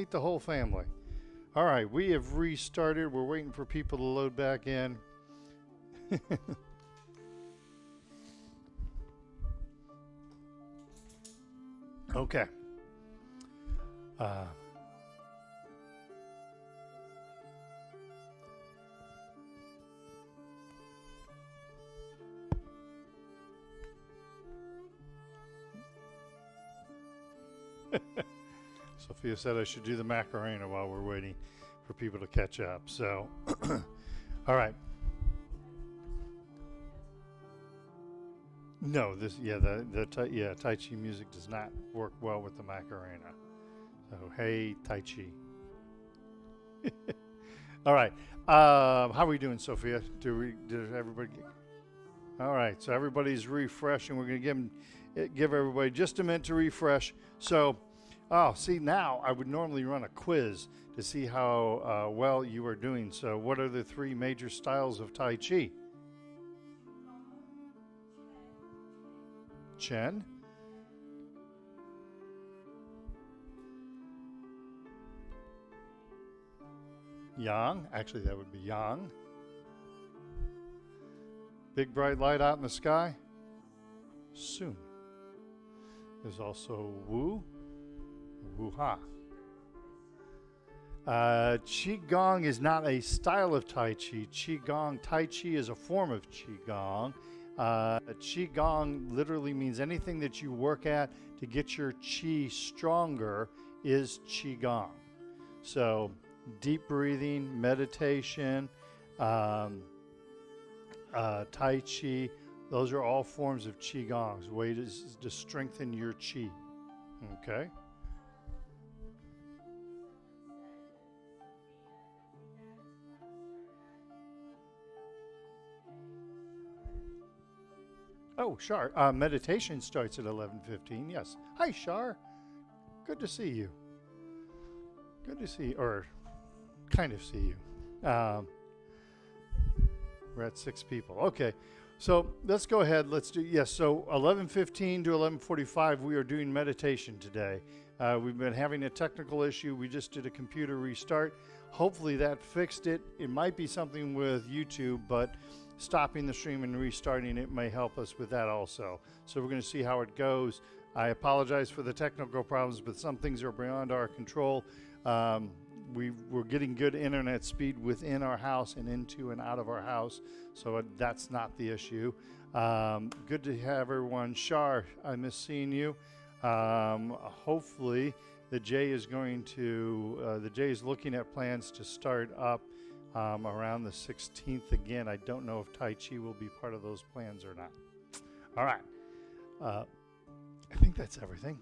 Meet the whole family. All right, we have restarted. We're waiting for people to load back in. Okay. Sophia said I should do the Macarena while we're waiting for people to catch up. So, all right. No, Tai Chi music does not work well with the Macarena. So, hey, Tai Chi. All right. How are we doing, Sophia? Did everybody get? All right. So everybody's refreshing. We're going to give everybody just a minute to refresh. So, see, now I would normally run a quiz to see how well you are doing. So, what are the three major styles of Tai Chi? Chen, Yang, actually that would be Yang. Big bright light out in the sky, Sun. There's also Wu, Wu-Ha. QiGong is not a style of Tai Chi. Tai Chi is a form of QiGong. QiGong literally means anything that you work at to get your Qi stronger is QiGong. So deep breathing, meditation, Tai Chi, those are all forms of QiGongs, way to strengthen your Qi. Okay? Oh, Shar. Meditation starts at 11:15. Yes. Hi, Shar. Good to see you. Good to see, or kind of see you. We're at 6 people. Okay. So let's go ahead. Let's do, yes. So 11:15 to 11:45, we are doing meditation today. We've been having a technical issue. We just did a computer restart. Hopefully that fixed it. It might be something with YouTube, but stopping the stream and restarting it may help us with that also. So we're going to see how it goes. I apologize for the technical problems, but some things are beyond our control. We're getting good internet speed within our house and into and out of our house, so that's not the issue. Good to have everyone. Shar, I miss seeing you. Hopefully the J is looking at plans to start up around the 16th again. I don't know if Tai Chi will be part of those plans or not. All right. I think that's everything.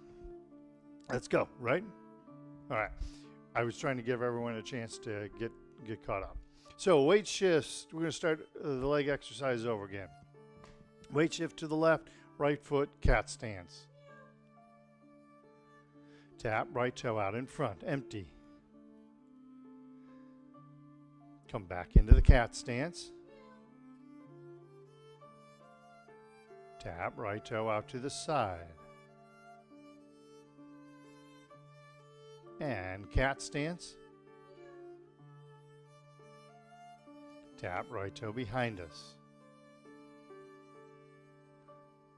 Let's go, right? All right. I was trying to give everyone a chance to get caught up. So weight shifts. We're going to start the leg exercise over again. Weight shift to the left, right foot, cat stance. Tap, right toe out in front, empty. Come back into the cat stance. Tap, right toe out to the side. And cat stance. Tap, right toe behind us.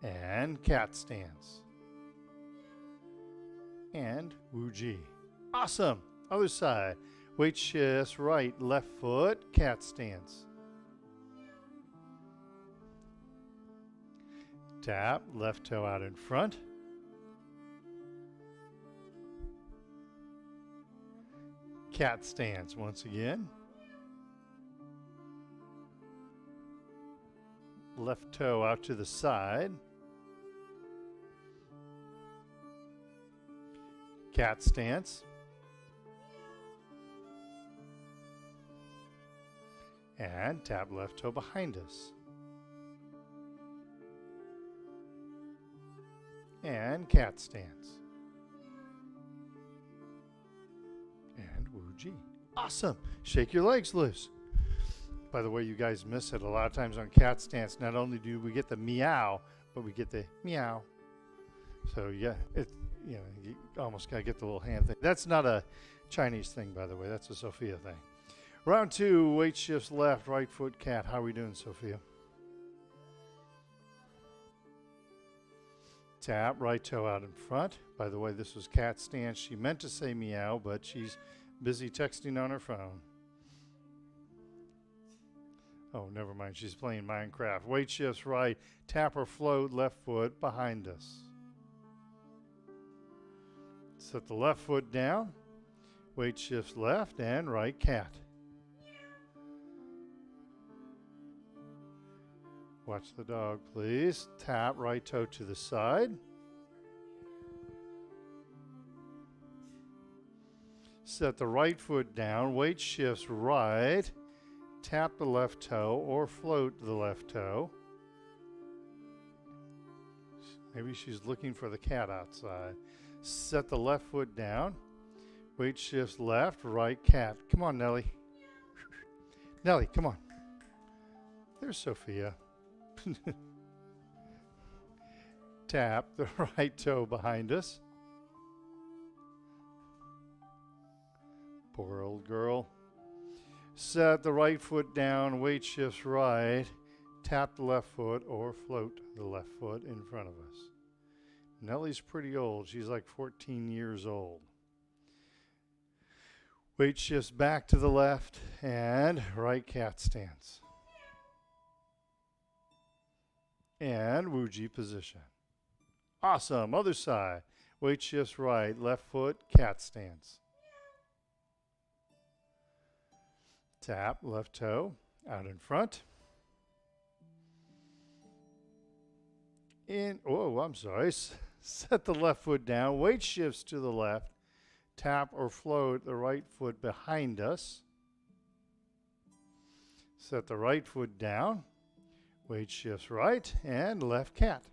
And cat stance. And Wu Ji. Awesome. Other side. Weight shifts right, left foot, cat stance. Tap, left toe out in front. Cat stance once again. Left toe out to the side. Cat stance. And tap left toe behind us. And cat stance. And Wu Ji. Awesome. Shake your legs loose. By the way, you guys miss it a lot of times on cat stance. Not only do we get the meow, but we get the meow. So yeah, you almost gotta get the little hand thing. That's not a Chinese thing, by the way. That's a Sophia thing. Round 2, weight shifts left, right foot, cat. How are we doing, Sophia? Tap, right toe out in front. By the way, this was cat stance. She meant to say meow, but she's busy texting on her phone. Oh, never mind. She's playing Minecraft. Weight shifts right. Tap or float, left foot behind us. Set the left foot down. Weight shifts left and right, cat. Watch the dog, please. Tap, right toe to the side. Set the right foot down. Weight shifts right. Tap the left toe or float the left toe. Maybe she's looking for the cat outside. Set the left foot down. Weight shifts left, right, cat. Come on, Nellie. Nellie, come on. There's Sophia. Tap the right toe behind us. Poor old girl. Set the right foot down, weight shifts right. Tap the left foot or float the left foot in front of us. Nellie's pretty old. She's like 14 years old. Weight shifts back to the left and right cat stance. And Wuji position. Awesome. Other side. Weight shifts right, left foot, cat stance. Tap, left toe, out in front. I'm sorry. Set the left foot down. Weight shifts to the left. Tap or float the right foot behind us. Set the right foot down. Weight shifts right and left cat.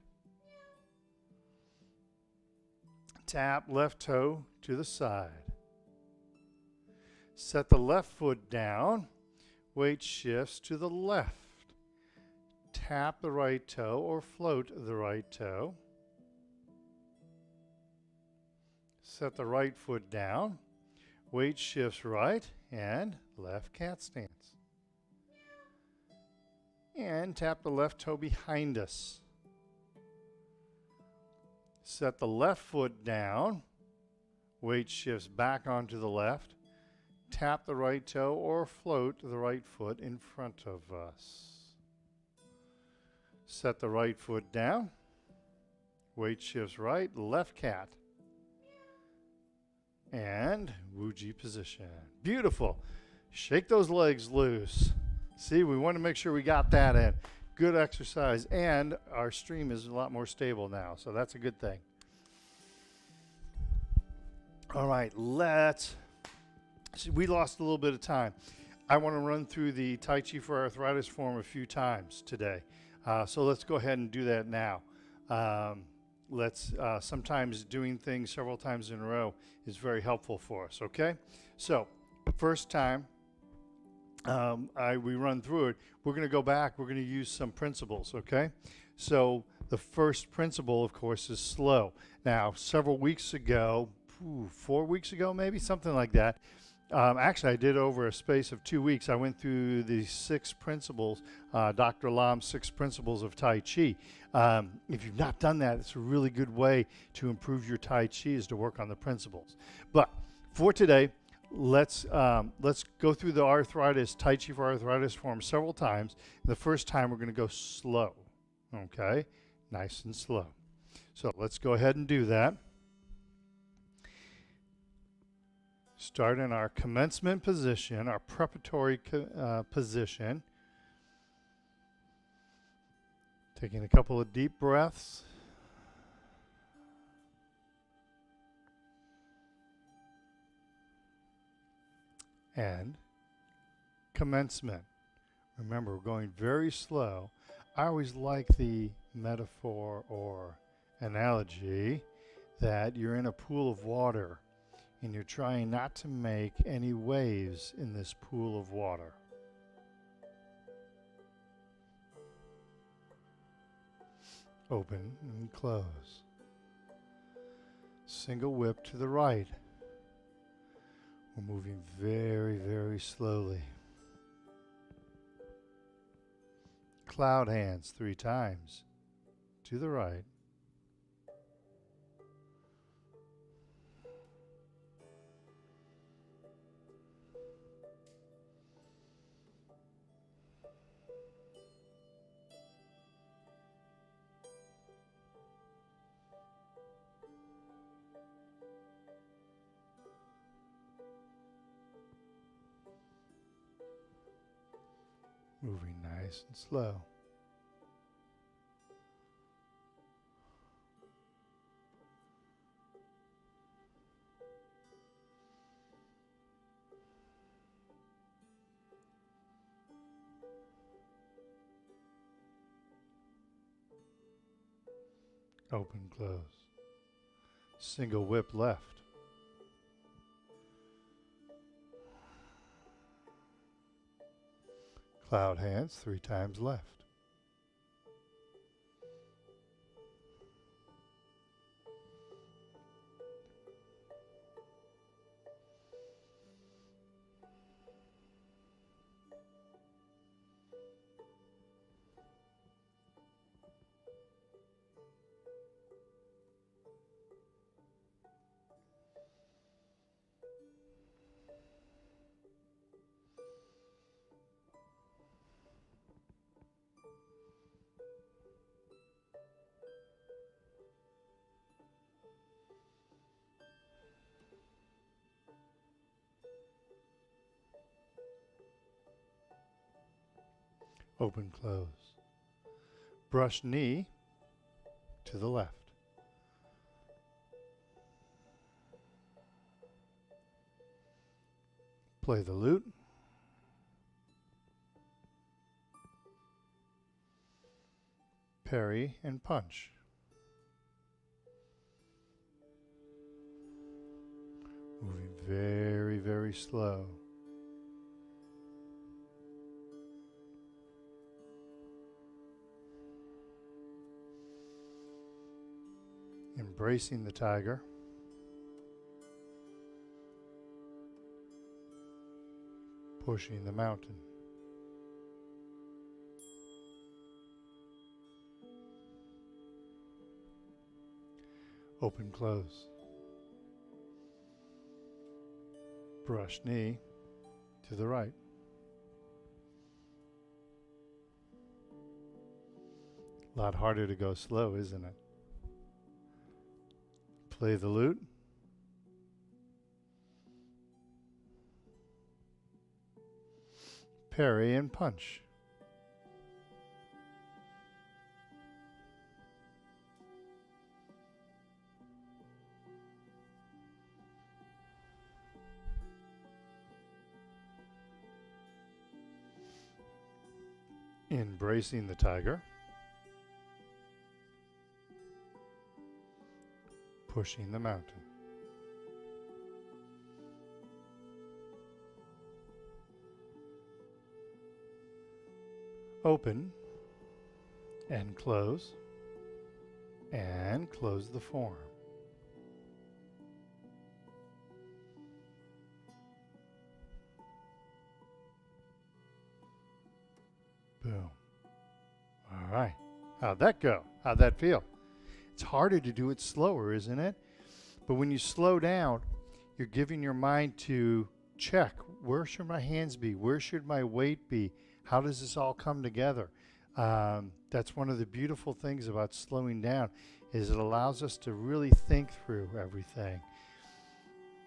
Tap left toe to the side. Set the left foot down. Weight shifts to the left. Tap the right toe or float the right toe. Set the right foot down. Weight shifts right and left cat stance. And tap the left toe behind us. Set the left foot down. Weight shifts back onto the left. Tap the right toe or float the right foot in front of us. Set the right foot down. Weight shifts right, left cat. And Wuji position. Beautiful. Shake those legs loose. See, we want to make sure we got that in. Good exercise, and our stream is a lot more stable now, so that's a good thing. All right, we lost a little bit of time. I want to run through the Tai Chi for Arthritis form a few times today. So let's go ahead and do that now. Sometimes doing things several times in a row is very helpful for us, okay? So, first time we run through it, we're going to go back, we're going to use some principles, okay? So, the first principle, of course, is slow. Now, several weeks ago, 4 weeks ago maybe, something like that, actually, I did over a space of 2 weeks. I went through the 6 principles, Dr. Lam's 6 principles of Tai Chi. If you've not done that, it's a really good way to improve your Tai Chi is to work on the principles. But for today, let's go through the arthritis, Tai Chi for Arthritis form several times. The first time, we're going to go slow, okay? Nice and slow. So let's go ahead and do that. Start in our commencement position, our preparatory position. Taking a couple of deep breaths. And commencement. Remember, we're going very slow. I always like the metaphor or analogy that you're in a pool of water and you're trying not to make any waves in this pool of water. Open and close. Single whip to the right. We're moving very, very slowly. Cloud hands 3 times to the right. Moving nice and slow. Open, close. Single whip left. Cloud hands 3 times left. Open, close. Brush knee to the left. Play the lute. Parry and punch. Moving very, very slow. Embracing the tiger. Pushing the mountain. Open, close. Brush knee to the right. A lot harder to go slow, isn't it? Play the lute. Parry and punch. Embracing the tiger. Pushing the mountain. Open and close the form. Boom. All right. How'd that go? How'd that feel? It's harder to do it slower, isn't it? But when you slow down, you're giving your mind to check, where should my hands be? Where should my weight be? How does this all come together? That's one of the beautiful things about slowing down, is it allows us to really think through everything.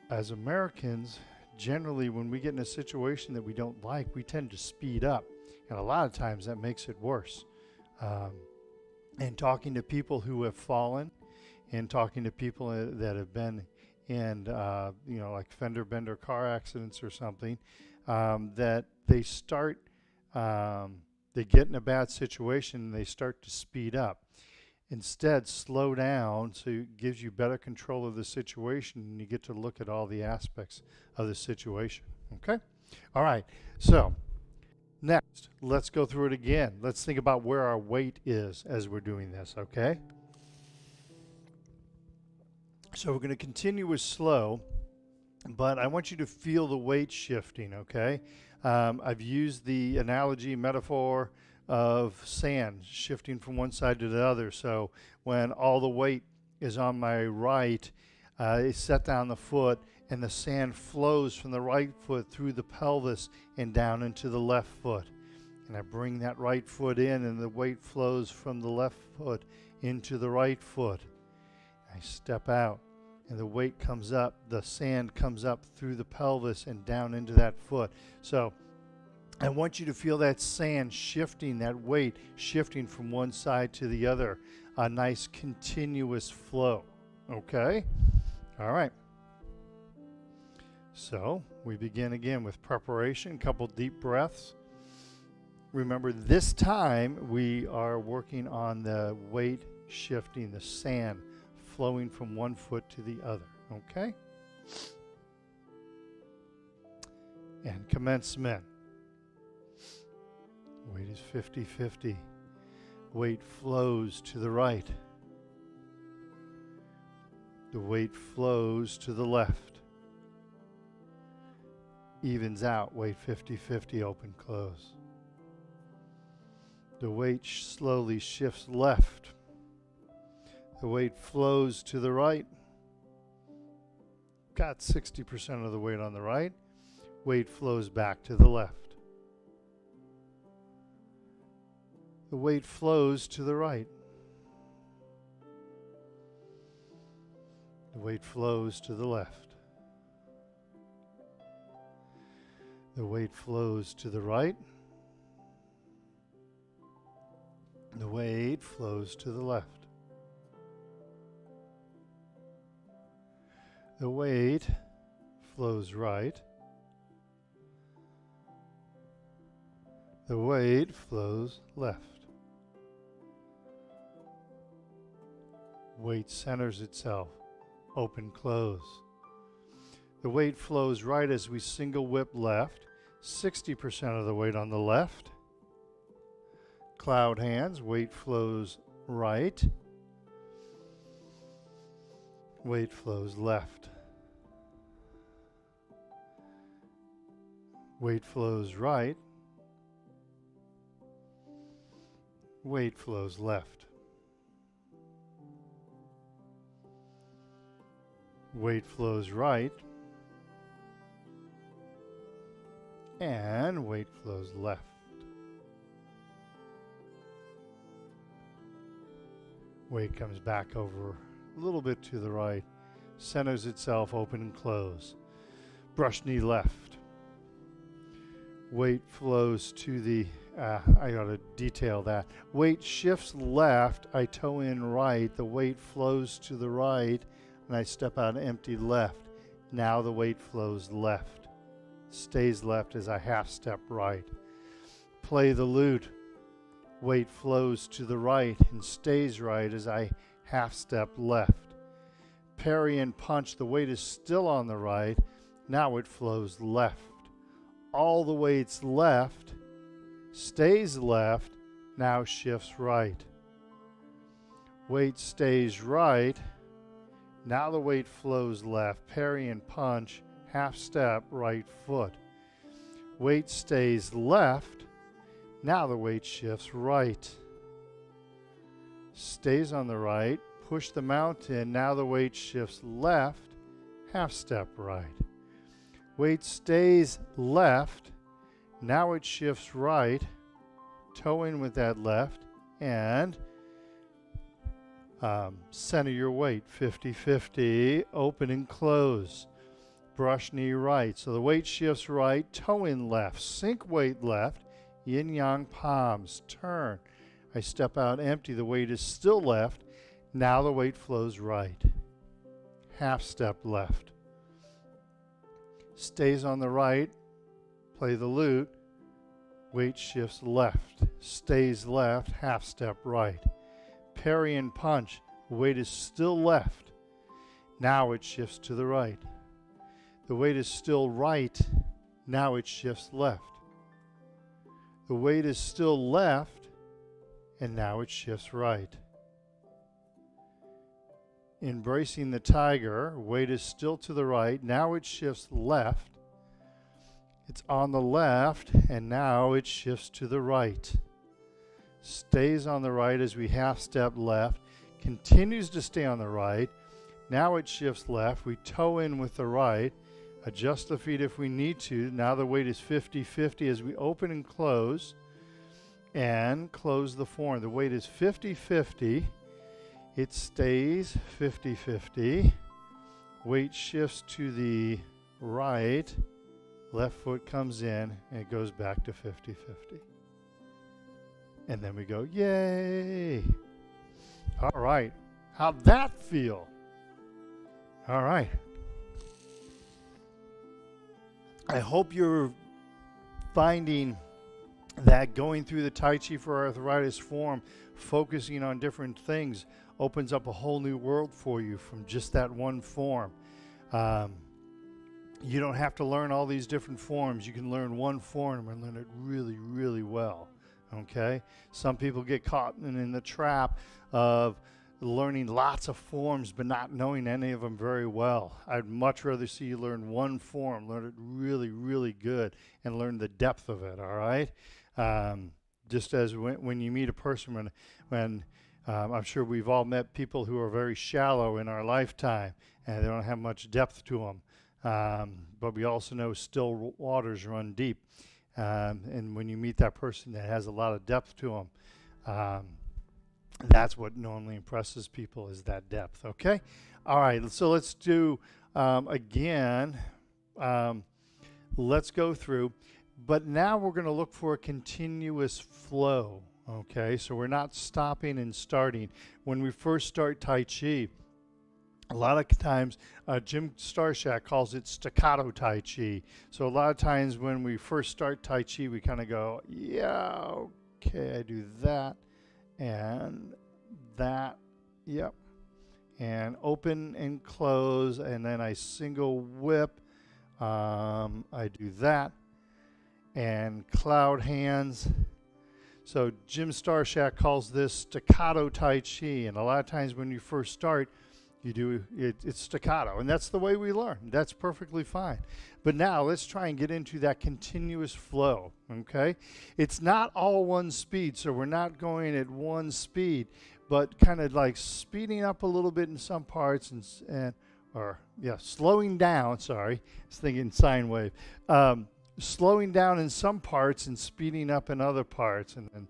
As Americans, generally when we get in a situation that we don't like, we tend to speed up. And a lot of times that makes it worse. And talking to people who have fallen, and talking to people that have been in, like fender bender car accidents or something, that they start, they get in a bad situation and they start to speed up. Instead, slow down so it gives you better control of the situation, and you get to look at all the aspects of the situation. Okay? All right. So next, let's go through it again. Let's think about where our weight is as we're doing this, okay? So we're going to continue with slow, but I want you to feel the weight shifting, okay? I've used the analogy, metaphor of sand shifting from one side to the other. So when all the weight is on my right, I set down the foot and the sand flows from the right foot through the pelvis and down into the left foot. And I bring that right foot in and the weight flows from the left foot into the right foot. I step out and the weight comes up, the sand comes up through the pelvis and down into that foot. So I want you to feel that sand shifting, that weight shifting from one side to the other, a nice continuous flow. Okay? All right. So we begin again with preparation, a couple deep breaths. Remember, this time we are working on the weight shifting, the sand flowing from one foot to the other. Okay? And commencement. Weight is 50-50. Weight flows to the right. The weight flows to the left. Evens out, weight 50-50, open, close. The weight slowly shifts left. The weight flows to the right. Got 60% of the weight on the right. Weight flows back to the left. The weight flows to the right. The weight flows to the left. The weight flows to the right. The weight flows to the left. The weight flows right. The weight flows left. Weight centers itself. Open, close. The weight flows right as we single whip left. 60% of the weight on the left. Cloud hands, weight flows right. Weight flows left. Weight flows right. Weight flows left. Weight flows right. And weight flows left. Weight comes back over a little bit to the right. Centers itself, open and close. Brush knee left. Weight flows to the, I got to detail that. Weight shifts left, I toe in right. The weight flows to the right, and I step out empty left. Now the weight flows left. Stays left as I half step right. Play the lute. Weight flows to the right and stays right as I half step left. Parry and punch, the weight is still on the right. Now it flows left. All the weight's left, stays left, now shifts right. Weight stays right. Now the weight flows left. Parry and punch, half step, right foot. Weight stays left. Now the weight shifts right. Stays on the right. Push the mount in. Now the weight shifts left. Half step right. Weight stays left. Now it shifts right. Toe in with that left. And center your weight. 50-50. Open and close. Brush knee right. So the weight shifts right. Toe in left. Sink weight left. Yin yang palms, turn. I step out empty, the weight is still left. Now the weight flows right. Half step left. Stays on the right, play the lute. Weight shifts left, stays left, half step right. Parry and punch, weight is still left. Now it shifts to the right. The weight is still right, now it shifts left. The weight is still left, and now it shifts right. embracing the tiger. Weight is still to the right. Now it shifts left. It's on the left, and now it shifts to the right. Stays on the right as we half step left. Continues to stay on the right. Now it shifts left. We toe in with the right. Adjust the feet if we need to. Now the weight is 50-50 as we open and close. And close the form. The weight is 50-50. It stays 50-50. Weight shifts to the right. Left foot comes in and it goes back to 50-50. And then we go, yay. All right. How'd that feel? All right. I hope you're finding that going through the Tai Chi for Arthritis form, focusing on different things, opens up a whole new world for you from just that one form. You don't have to learn all these different forms. You can learn one form and learn it really, really well. Okay? Some people get caught in the trap of learning lots of forms but not knowing any of them very well. I'd much rather see you learn one form, learn it really, really good, and learn the depth of it, all right? Just as when you meet a person, when I'm sure we've all met people who are very shallow in our lifetime, and they don't have much depth to them. But we also know still waters run deep. And when you meet that person that has a lot of depth to them, that's what normally impresses people, is that depth, okay? All right, so let's do, again, let's go through. But now we're going to look for a continuous flow, okay? So we're not stopping and starting. When we first start Tai Chi, a lot of times, Jim Starshak calls it staccato Tai Chi. So a lot of times when we first start Tai Chi, we kind of go, yeah, okay, I do that and that, yep. And open and close, and then I single whip. I do that. And cloud hands. So Jim Starshak calls this staccato Tai Chi. And a lot of times when you first start, you do it's staccato, and that's the way we learn. That's perfectly fine. But now let's try and get into that continuous flow, okay? It's not all one speed, so we're not going at one speed, but kind of like speeding up a little bit in some parts slowing down, sorry. I was thinking sine wave. Slowing down in some parts and speeding up in other parts, and then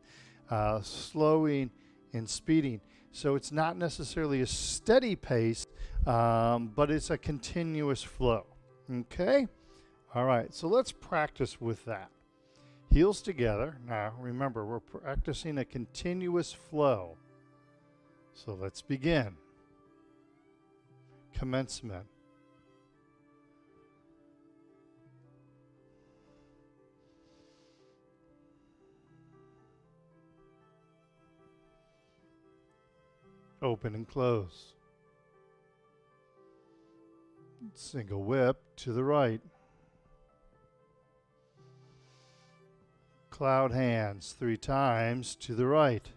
slowing and speeding. So it's not necessarily a steady pace, but it's a continuous flow. Okay? All right, so let's practice with that. Heels together. Now, remember, we're practicing a continuous flow. So let's begin. Commencement. Open and close. Single whip to the right. Cloud hands 3 times to the right.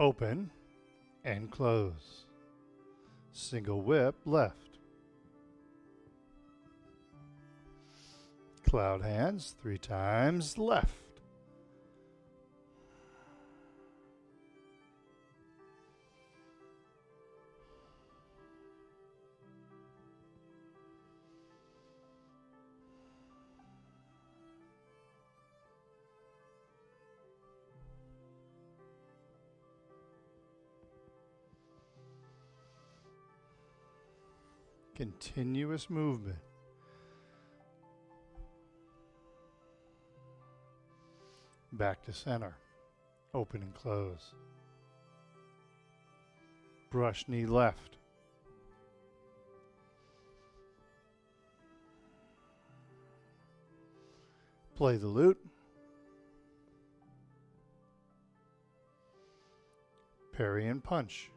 Open and close. Single whip left. Cloud hands 3 times left. Continuous movement. Back to center. Open and close. Brush knee left. Play the lute. Parry and punch.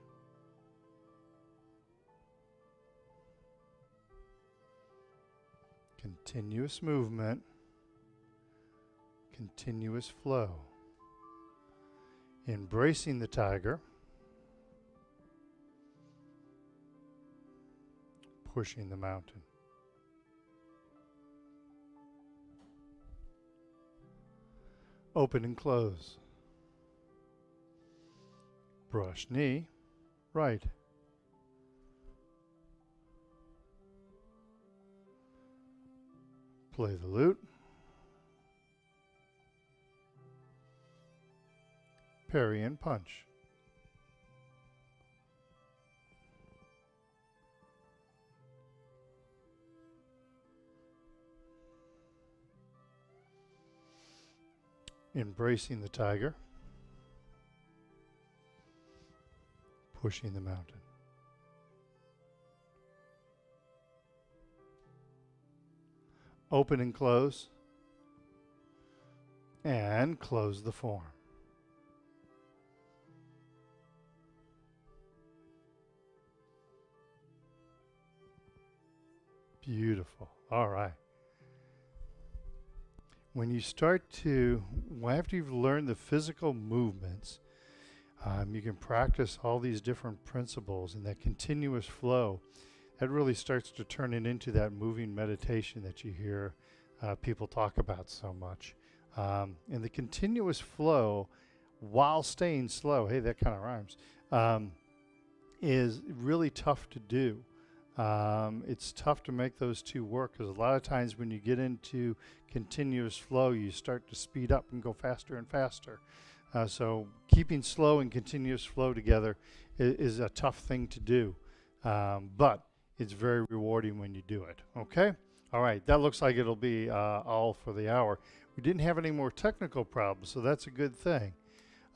Continuous movement. Continuous flow. Embracing the tiger. Pushing the mountain. Open and close. Brush knee, right. Play the lute. Parry and punch. Embracing the tiger. Pushing the mountain. Open and close. And close the form. Beautiful. All right. When you start to, after you've learned the physical movements, you can practice all these different principles, and that continuous flow, that really starts to turn it into that moving meditation that you hear people talk about so much. And the continuous flow while staying slow, hey, that kind of rhymes, is really tough to do. It's tough to make those two work, because a lot of times when you get into continuous flow, you start to speed up and go faster and faster. So keeping slow and continuous flow together is a tough thing to do, but it's very rewarding when you do it. Okay? All right, that looks like it'll be all for the hour. We didn't have any more technical problems, so that's a good thing.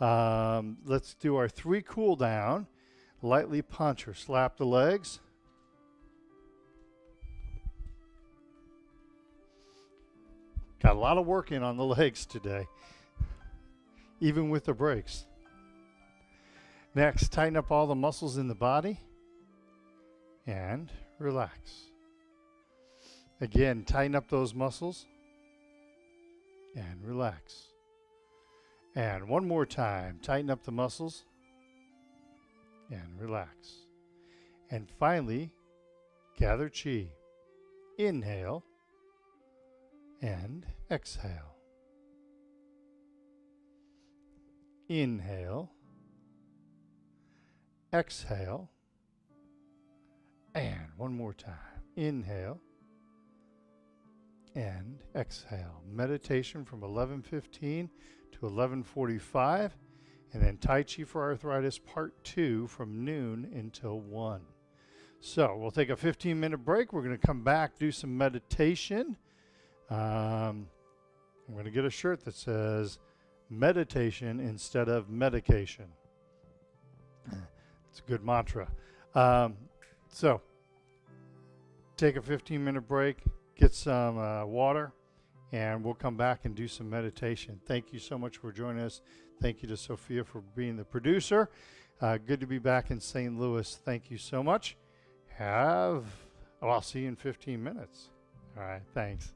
Let's do our 3 cool down. Lightly punch or slap the legs. Got a lot of work in on the legs today, even with the breaks. Next, tighten up all the muscles in the body and relax. Again, tighten up those muscles and relax. And one more time, tighten up the muscles and relax. And finally, gather chi. Inhale and exhale. Inhale, exhale, and one more time. Inhale and exhale. Meditation from 11:15 to 11:45, and then Tai Chi for Arthritis Part 2 from noon until 1. So we'll take a 15-minute break. We're going to come back, do some meditation. I'm going to get a shirt that says meditation instead of medication. It's a good mantra. So take a 15-minute break, get some water, and we'll come back and do some meditation. Thank you so much for joining us. Thank you to Sophia for being the producer. Good to be back in St. Louis. Thank you so much. I'll see you in 15 minutes. All right, thanks.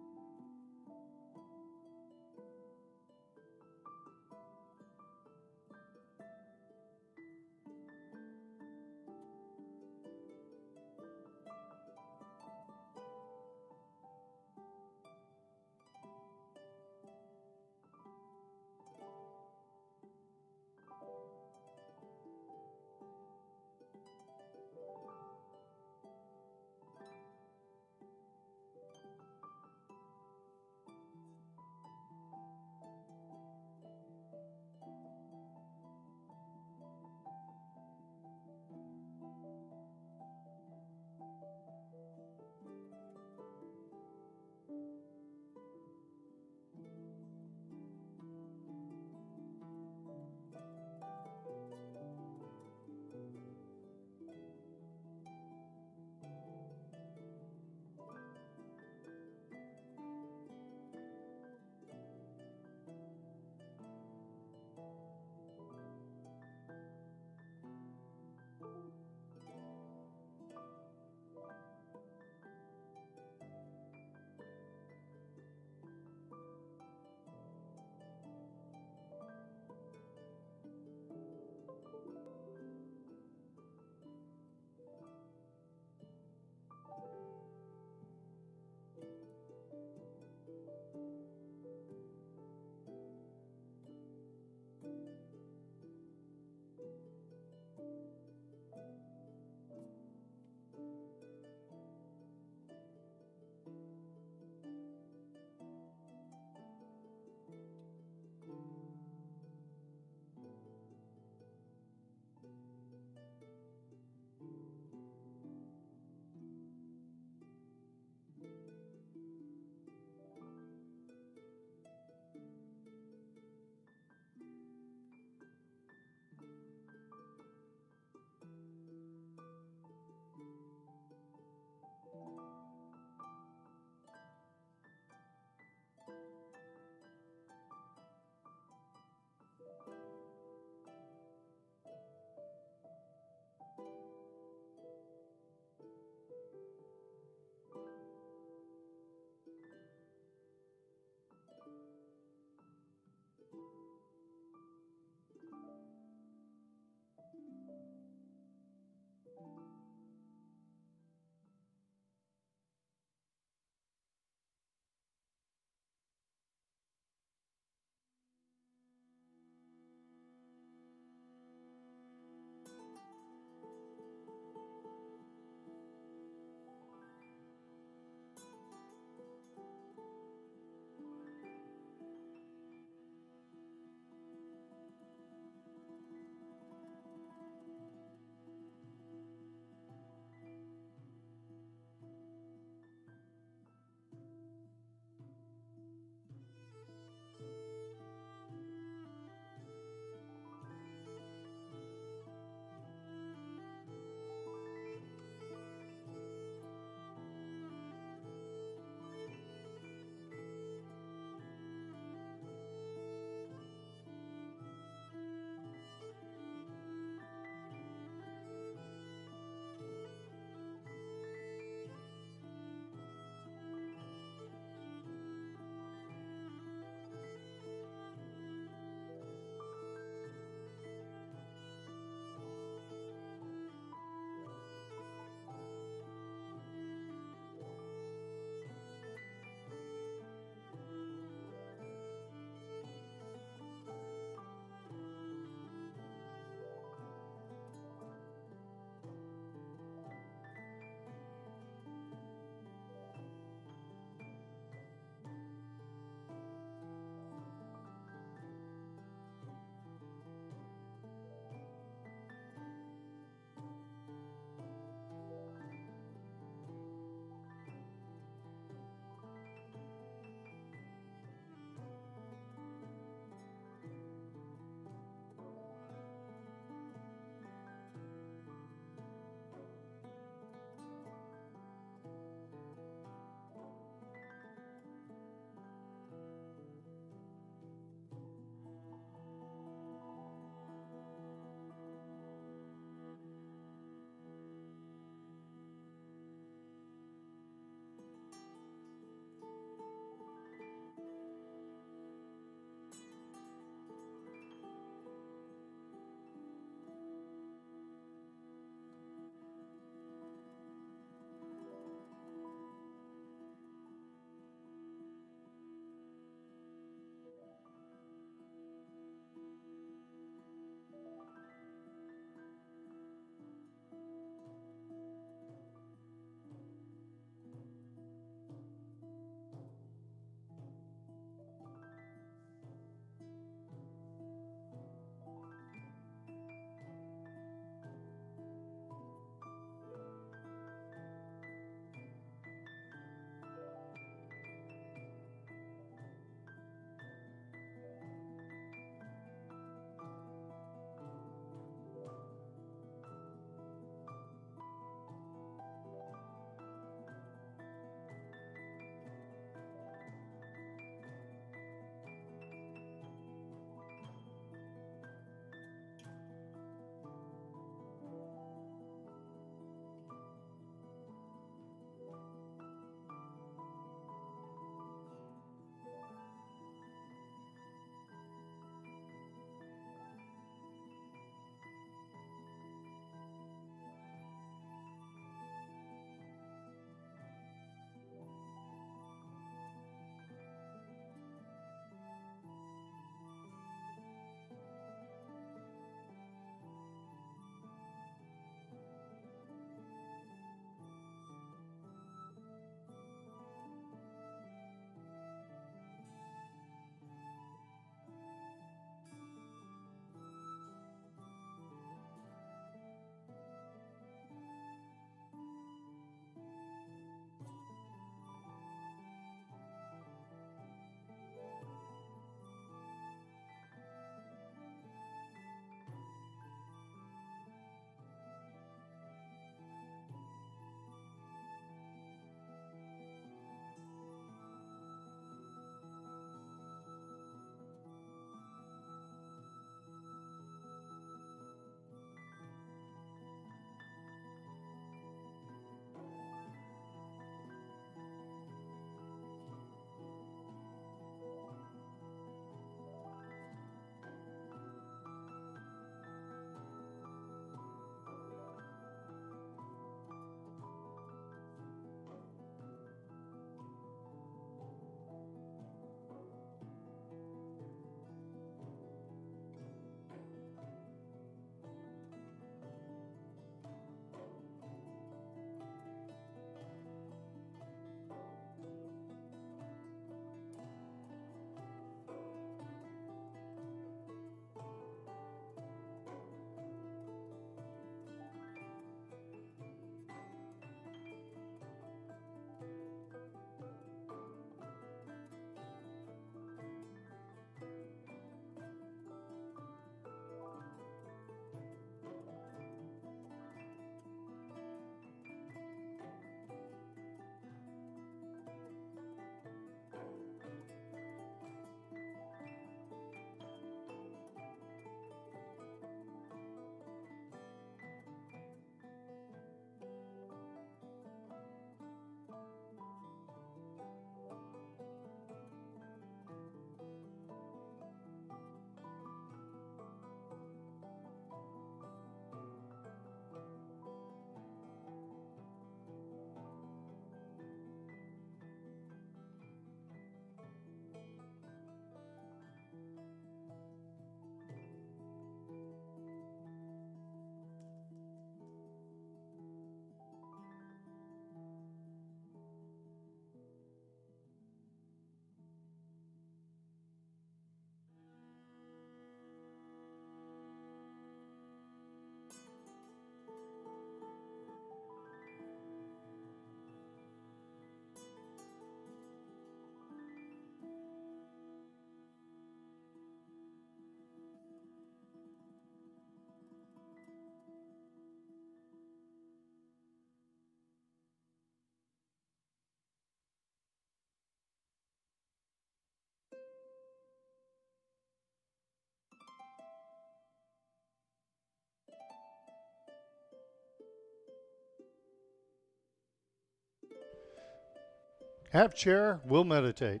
Have chair, we'll meditate.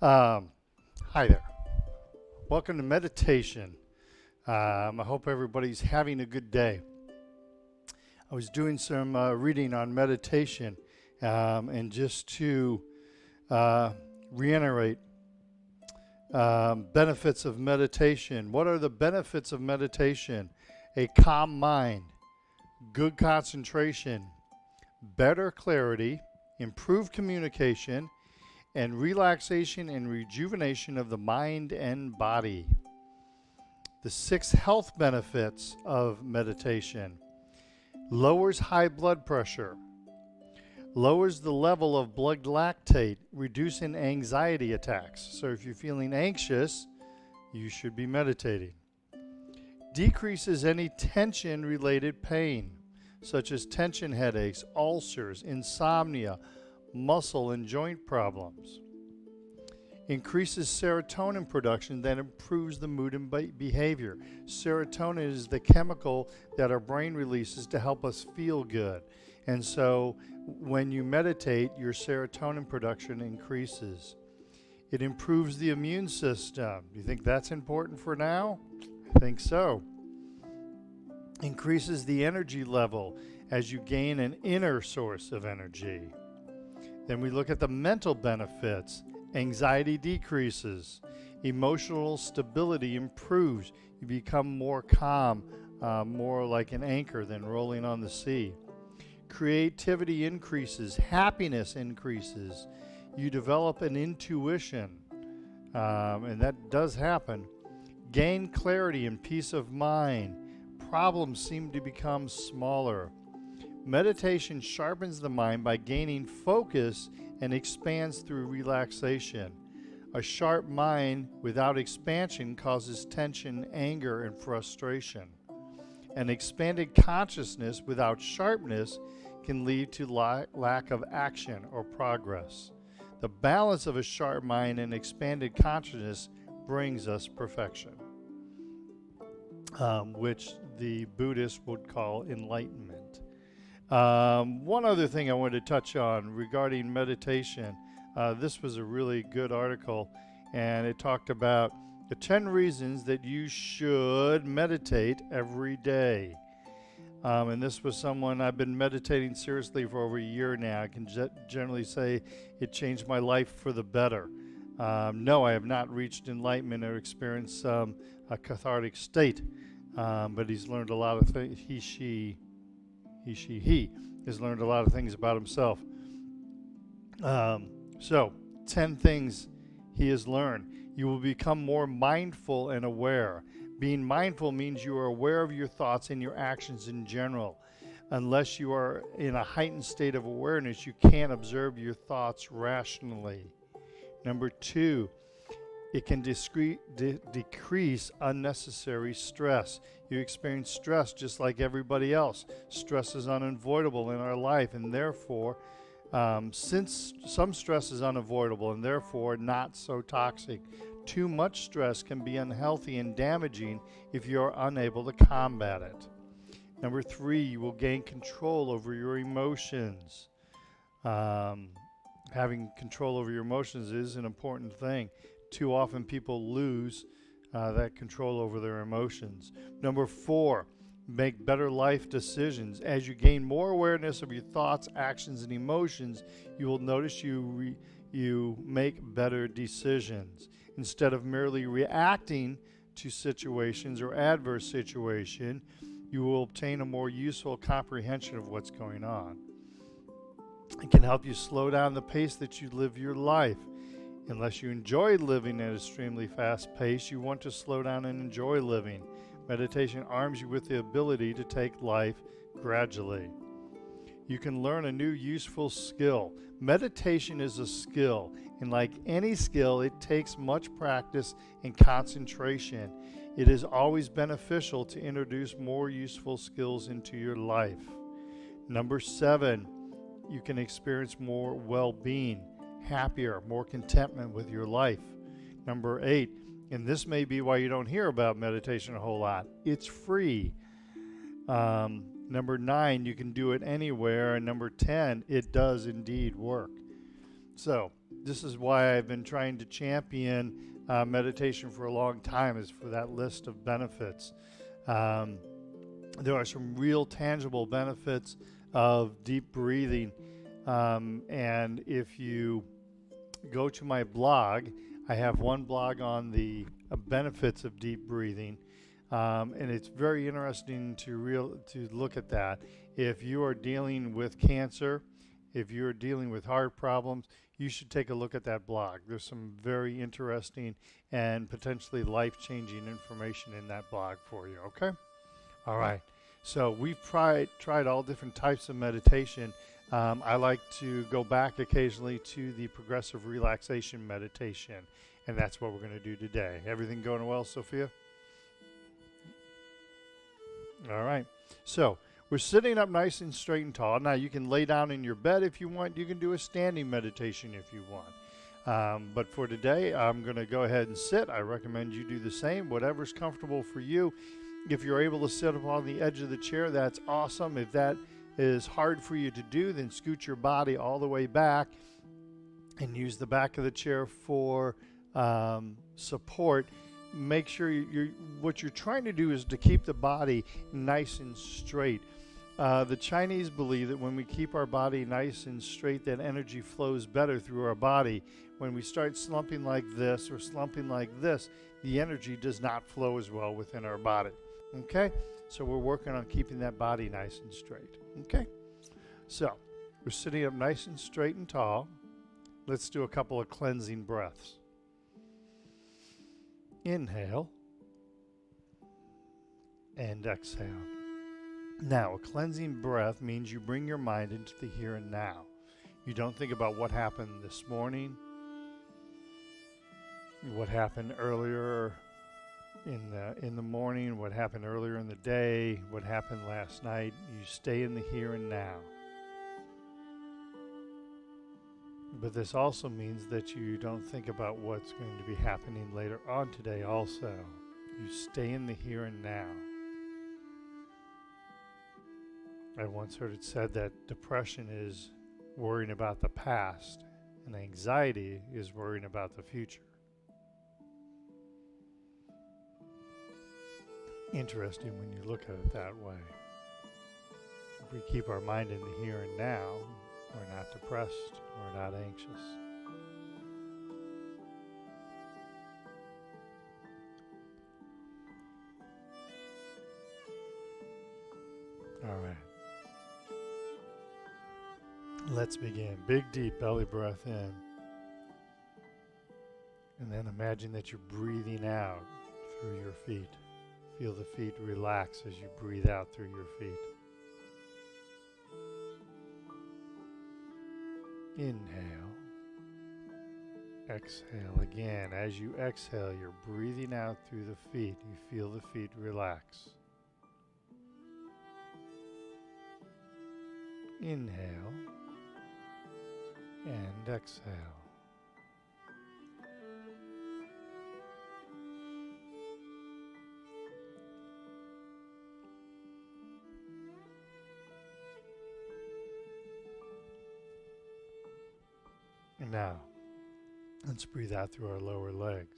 Hi there. Welcome to meditation. I hope everybody's having a good day. I was doing some reading on meditation, and just to reiterate benefits of meditation. What are the benefits of meditation? A calm mind, good concentration, better clarity, improved communication, and relaxation and rejuvenation of the mind and body. The 6 health benefits of meditation: lowers high blood pressure, lowers the level of blood lactate, reducing anxiety attacks. So if you're feeling anxious, you should be meditating. Decreases any tension-related pain, such as tension headaches, ulcers, insomnia, muscle and joint problems. Increases serotonin production that improves the mood and behavior. Serotonin is the chemical that our brain releases to help us feel good. And so when you meditate, your serotonin production increases. It improves the immune system. Do you think that's important for now? I think so. Increases the energy level as you gain an inner source of energy. Then we look at the mental benefits. Anxiety decreases. Emotional stability improves. You become more calm, more like an anchor than rolling on the sea. Creativity increases. Happiness increases. You develop an intuition, and that does happen. Gain clarity and peace of mind. Problems seem to become smaller. Meditation sharpens the mind by gaining focus and expands through relaxation. A sharp mind without expansion causes tension, anger, and frustration. An expanded consciousness without sharpness can lead to lack of action or progress. The balance of a sharp mind and expanded consciousness brings us perfection, which the Buddhists would call enlightenment. One other thing I wanted to touch on regarding meditation. This was a really good article, and it talked about the 10 reasons that you should meditate every day. And this was someone I've been meditating seriously for over a year now. I can generally say it changed my life for the better. No, I have not reached enlightenment or experienced a cathartic state, but he's learned a lot of things. He has learned a lot of things about himself. So, 10 things he has learned. You will become more mindful and aware. Being mindful means you are aware of your thoughts and your actions in general. Unless you are in a heightened state of awareness, you can't observe your thoughts rationally. Number 2, it can decrease unnecessary stress. You experience stress just like everybody else. Stress is unavoidable in our life, and therefore, since some stress is unavoidable and therefore not so toxic, too much stress can be unhealthy and damaging if you are unable to combat it. Number 3, you will gain control over your emotions. Having control over your emotions is an important thing. Too often people lose that control over their emotions. Number 4, make better life decisions. As you gain more awareness of your thoughts, actions, and emotions, you will notice you make better decisions. Instead of merely reacting to situations or adverse situation, you will obtain a more useful comprehension of what's going on. It can help you slow down the pace that you live your life. Unless you enjoy living at an extremely fast pace, you want to slow down and enjoy living. Meditation arms you with the ability to take life gradually. You can learn a new useful skill. Meditation is a skill, and like any skill, it takes much practice and concentration. It is always beneficial to introduce more useful skills into your life. Number 7, you can experience more well-being, happier, more contentment with your life. Number 8, and this may be why you don't hear about meditation a whole lot, it's free. Number 9, you can do it anywhere. And number 10, it does indeed work. So this is why I've been trying to champion meditation for a long time, is for that list of benefits. There are some real tangible benefits of deep breathing. And if you go to my blog, I have one blog on the benefits of deep breathing. And it's very interesting to look at that. If you are dealing with cancer, if you're dealing with heart problems, you should take a look at that blog. There's some very interesting and potentially life-changing information in that blog for you, okay? All right. So we've tried all different types of meditation. I like to go back occasionally to the progressive relaxation meditation, and that's what we're going to do today. Everything going well, Sophia? All right. So we're sitting up nice and straight and tall. Now you can lay down in your bed if you want. You can do a standing meditation if you want. But for today, I'm going to go ahead and sit. I recommend you do the same, whatever's comfortable for you. If you're able to sit up on the edge of the chair, that's awesome. If that is hard for you to do, then scoot your body all the way back and use the back of the chair for support. Make sure what you're trying to do is to keep the body nice and straight. The Chinese believe that when we keep our body nice and straight, that energy flows better through our body. When we start slumping like this or slumping like this, the energy does not flow as well within our body. Okay? So we're working on keeping that body nice and straight. Okay? So we're sitting up nice and straight and tall. Let's do a couple of cleansing breaths. Inhale and exhale. Now, a cleansing breath means you bring your mind into the here and now. You don't think about what happened this morning, what happened earlier in the morning, what happened earlier in the day, what happened last night. You stay in the here and now. But this also means that you don't think about what's going to be happening later on today also. You stay in the here and now. I once heard it said that depression is worrying about the past and anxiety is worrying about the future. Interesting when you look at it that way. If we keep our mind in the here and now, we're not depressed, we're not anxious. All right. Let's begin. Big, deep belly breath in. And then imagine that you're breathing out through your feet. Feel the feet relax as you breathe out through your feet. Inhale. Exhale again. As you exhale, you're breathing out through the feet. You feel the feet relax. Inhale and exhale. And now, let's breathe out through our lower legs.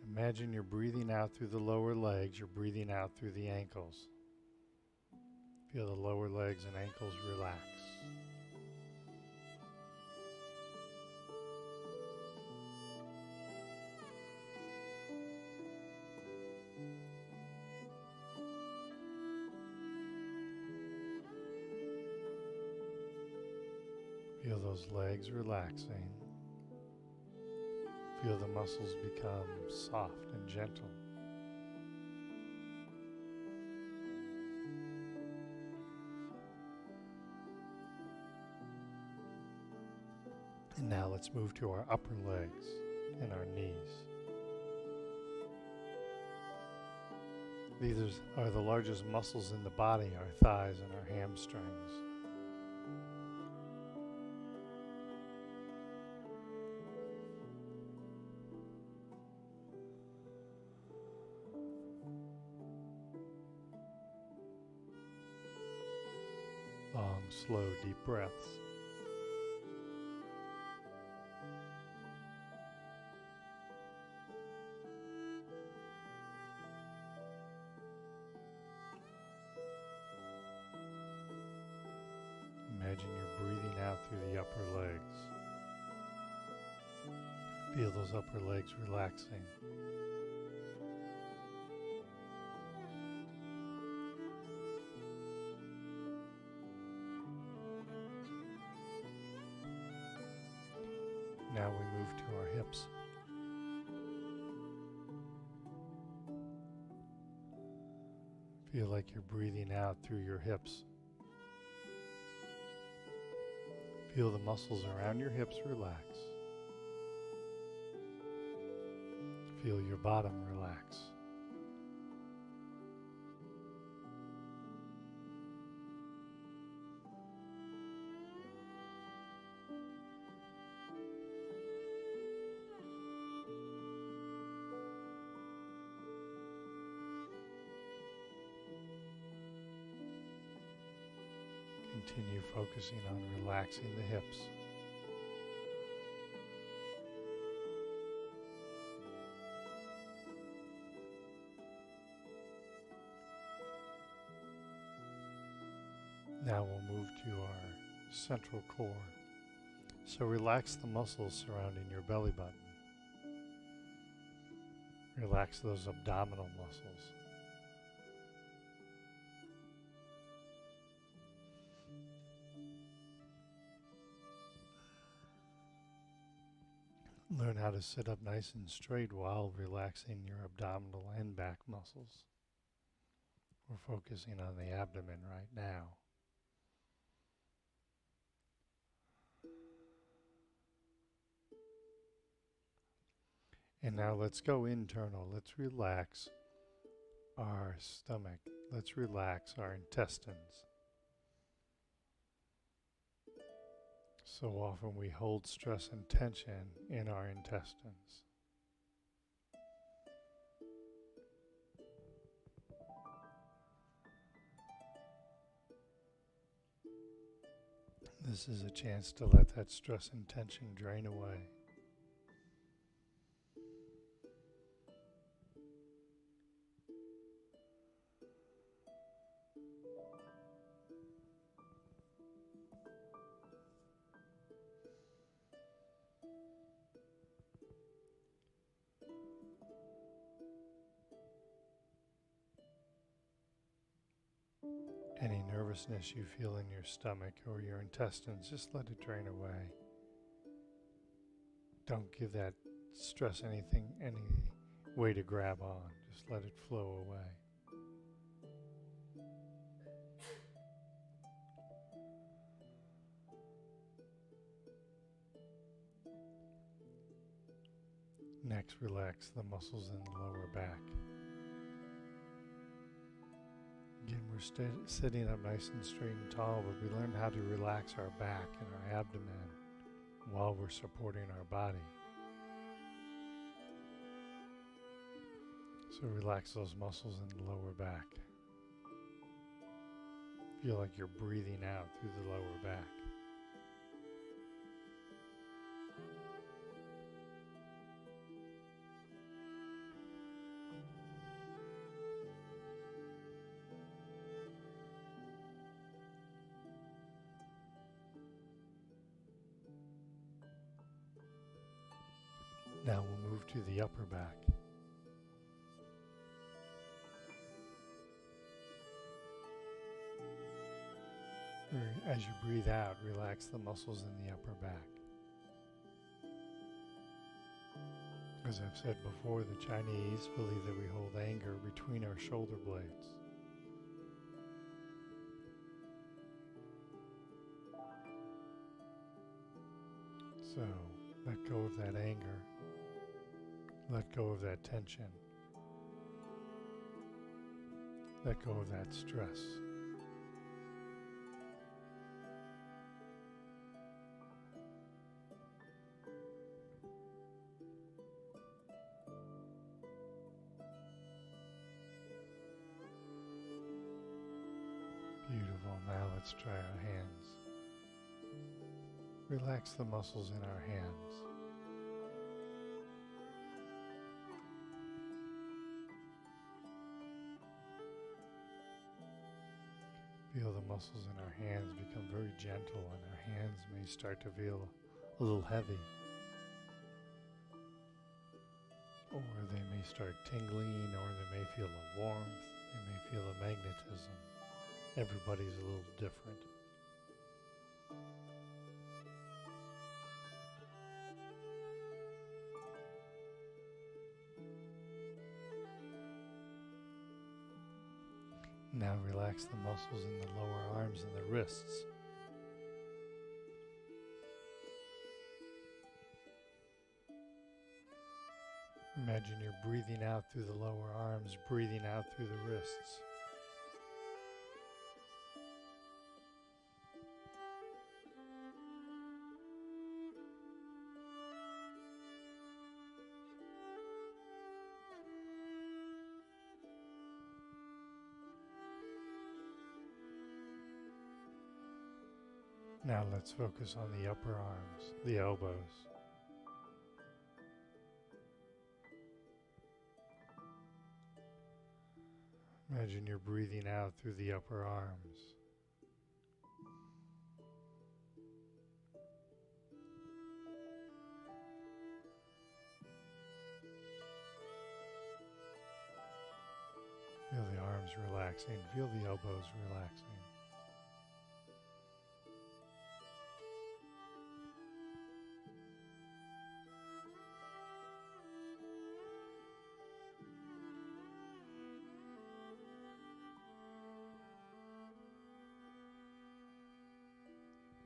Imagine you're breathing out through the lower legs, you're breathing out through the ankles. Feel the lower legs and ankles relax. Feel those legs relaxing. Feel the muscles become soft and gentle. And now let's move to our upper legs and our knees. These are the largest muscles in the body, our thighs and our hamstrings. Long, slow, deep breaths. Imagine you're breathing out through the upper legs. Feel those upper legs relaxing. Now we move to our hips. Feel like you're breathing out through your hips. Feel the muscles around your hips relax. Feel your bottom relax. Continue focusing on relaxing the hips. Now we'll move to our central core. So relax the muscles surrounding your belly button. Relax those abdominal muscles. Learn how to sit up nice and straight while relaxing your abdominal and back muscles. We're focusing on the abdomen right now. And now let's go internal. Let's relax our stomach. Let's relax our intestines. So often we hold stress and tension in our intestines. This is a chance to let that stress and tension drain away. Any nervousness you feel in your stomach or your intestines, just let it drain away. Don't give that stress any way to grab on. Just let it flow away. Next, relax the muscles in the lower back. Again, we're sitting up nice and straight and tall, but we learn how to relax our back and our abdomen while we're supporting our body. So relax those muscles in the lower back. Feel like you're breathing out through the lower back. Now we'll move to the upper back. As you breathe out, relax the muscles in the upper back. As I've said before, the Chinese believe that we hold anger between our shoulder blades. So let go of that anger. Let go of that tension. Let go of that stress. Beautiful. Now let's Let's try our hands. Relax the muscles in our hands. Feel the muscles in our hands become very gentle, and our hands may start to feel a little heavy. Or they may start tingling, or they may feel a warmth, they may feel a magnetism. Everybody's a little different. Now relax the muscles in the lower arms and the wrists. Imagine you're breathing out through the lower arms, breathing out through the wrists. Now let's focus on the upper arms, the elbows. Imagine you're breathing out through the upper arms. Feel the arms relaxing, feel the elbows relaxing.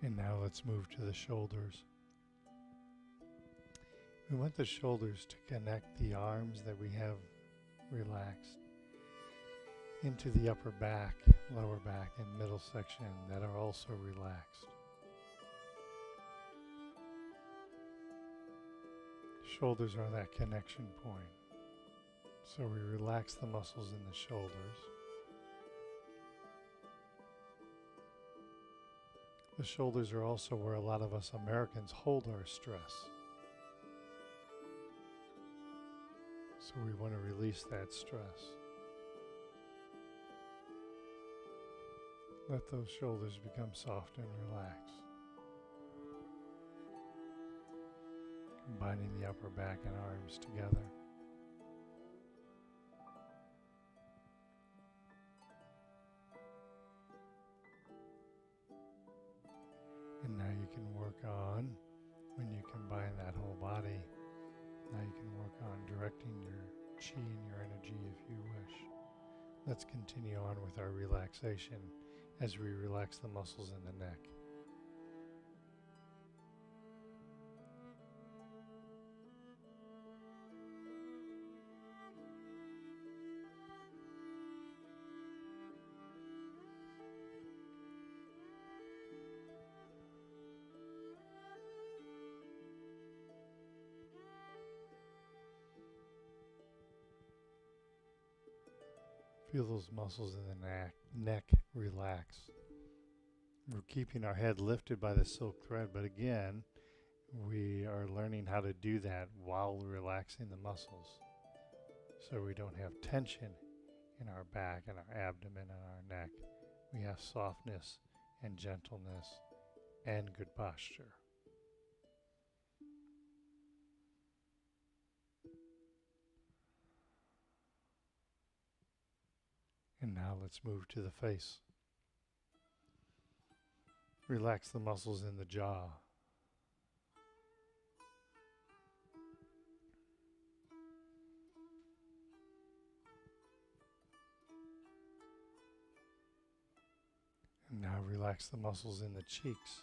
And now let's move to the shoulders. We want the shoulders to connect the arms that we have relaxed into the upper back, lower back, and middle section that are also relaxed. Shoulders are that connection point. So we relax the muscles in the shoulders. The shoulders are also where a lot of us Americans hold our stress. So we want to release that stress. Let those shoulders become soft and relaxed. Combining the upper back and arms together. And now you can work on, when you combine that whole body, now you can work on directing your chi and your energy if you wish. Let's continue on with our relaxation as we relax the muscles in the neck. Feel those muscles in the neck relax. We're keeping our head lifted by the silk thread, but again, we are learning how to do that while relaxing the muscles. So we don't have tension in our back and our abdomen and our neck. We have softness and gentleness and good posture. And now let's move to the face. Relax the muscles in the jaw. And now relax the muscles in the cheeks.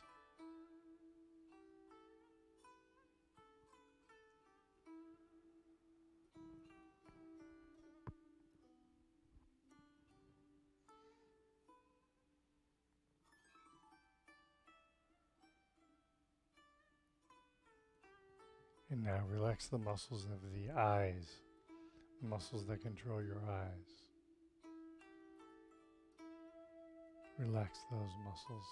And now relax the muscles of the eyes, the muscles that control your eyes. Relax those muscles.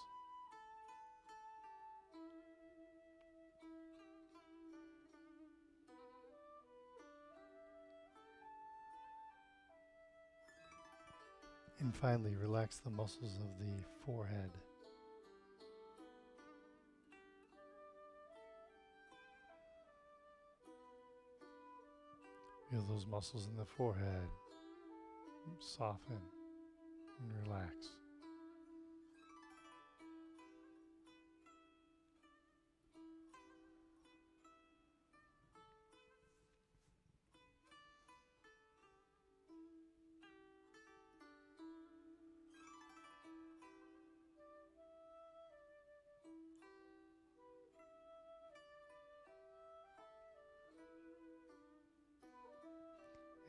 And finally, relax the muscles of the forehead. Feel those muscles in the forehead soften and relax.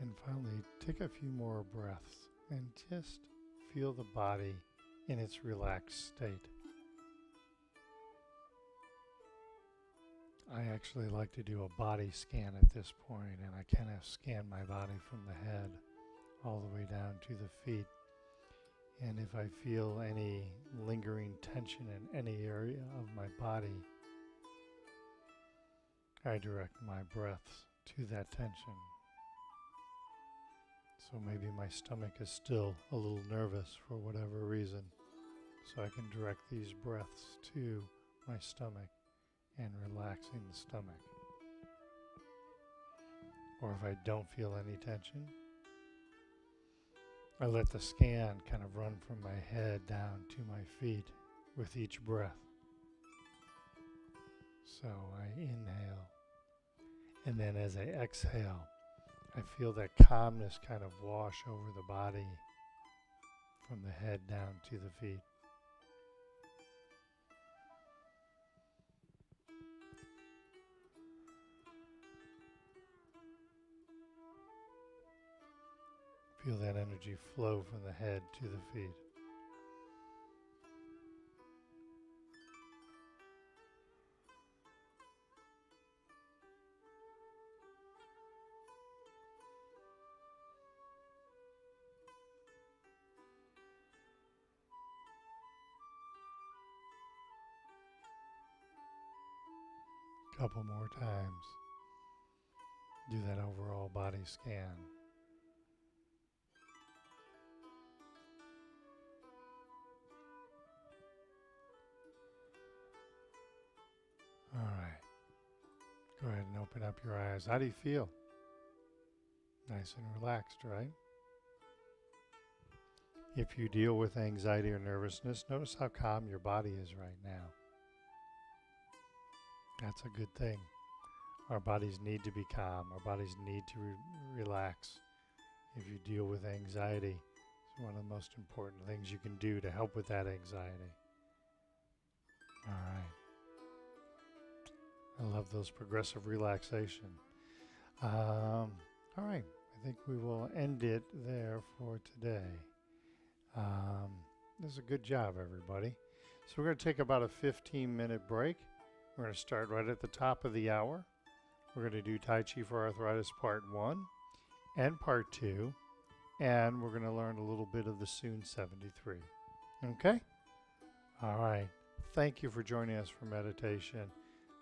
And finally, take a few more breaths and just feel the body in its relaxed state. I actually like to do a body scan at this point, and I kind of scan my body from the head all the way down to the feet. And if I feel any lingering tension in any area of my body, I direct my breaths to that tension. So maybe my stomach is still a little nervous for whatever reason. So I can direct these breaths to my stomach and relaxing the stomach. Or if I don't feel any tension, I let the scan kind of run from my head down to my feet with each breath. So I inhale, and then as I exhale, I feel that calmness kind of wash over the body from the head down to the feet. Feel that energy flow from the head to the feet. Couple more times. Do that overall body scan. All right. Go ahead and open up your eyes. How do you feel? Nice and relaxed, right? If you deal with anxiety or nervousness, notice how calm your body is right now. That's a good thing. Our bodies need to be calm. Our bodies need to relax. If you deal with anxiety, it's one of the most important things you can do to help with that anxiety. All right. I love those progressive relaxation. All right. I think we will end it there for today. This is a good job, everybody. So we're going to take about a 15-minute break. We're going to start right at the top of the hour. We're going to do Tai Chi for Arthritis Part 1 and Part 2. And we're going to learn a little bit of the Soon 73. Okay? All right. Thank you for joining us for meditation.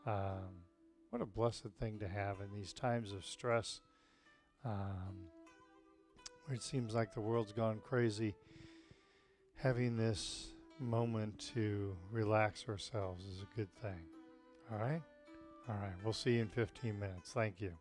What a blessed thing to have in these times of stress, where it seems like the world's gone crazy. Having this moment to relax ourselves is a good thing. All right? All right. We'll see you in 15 minutes. Thank you.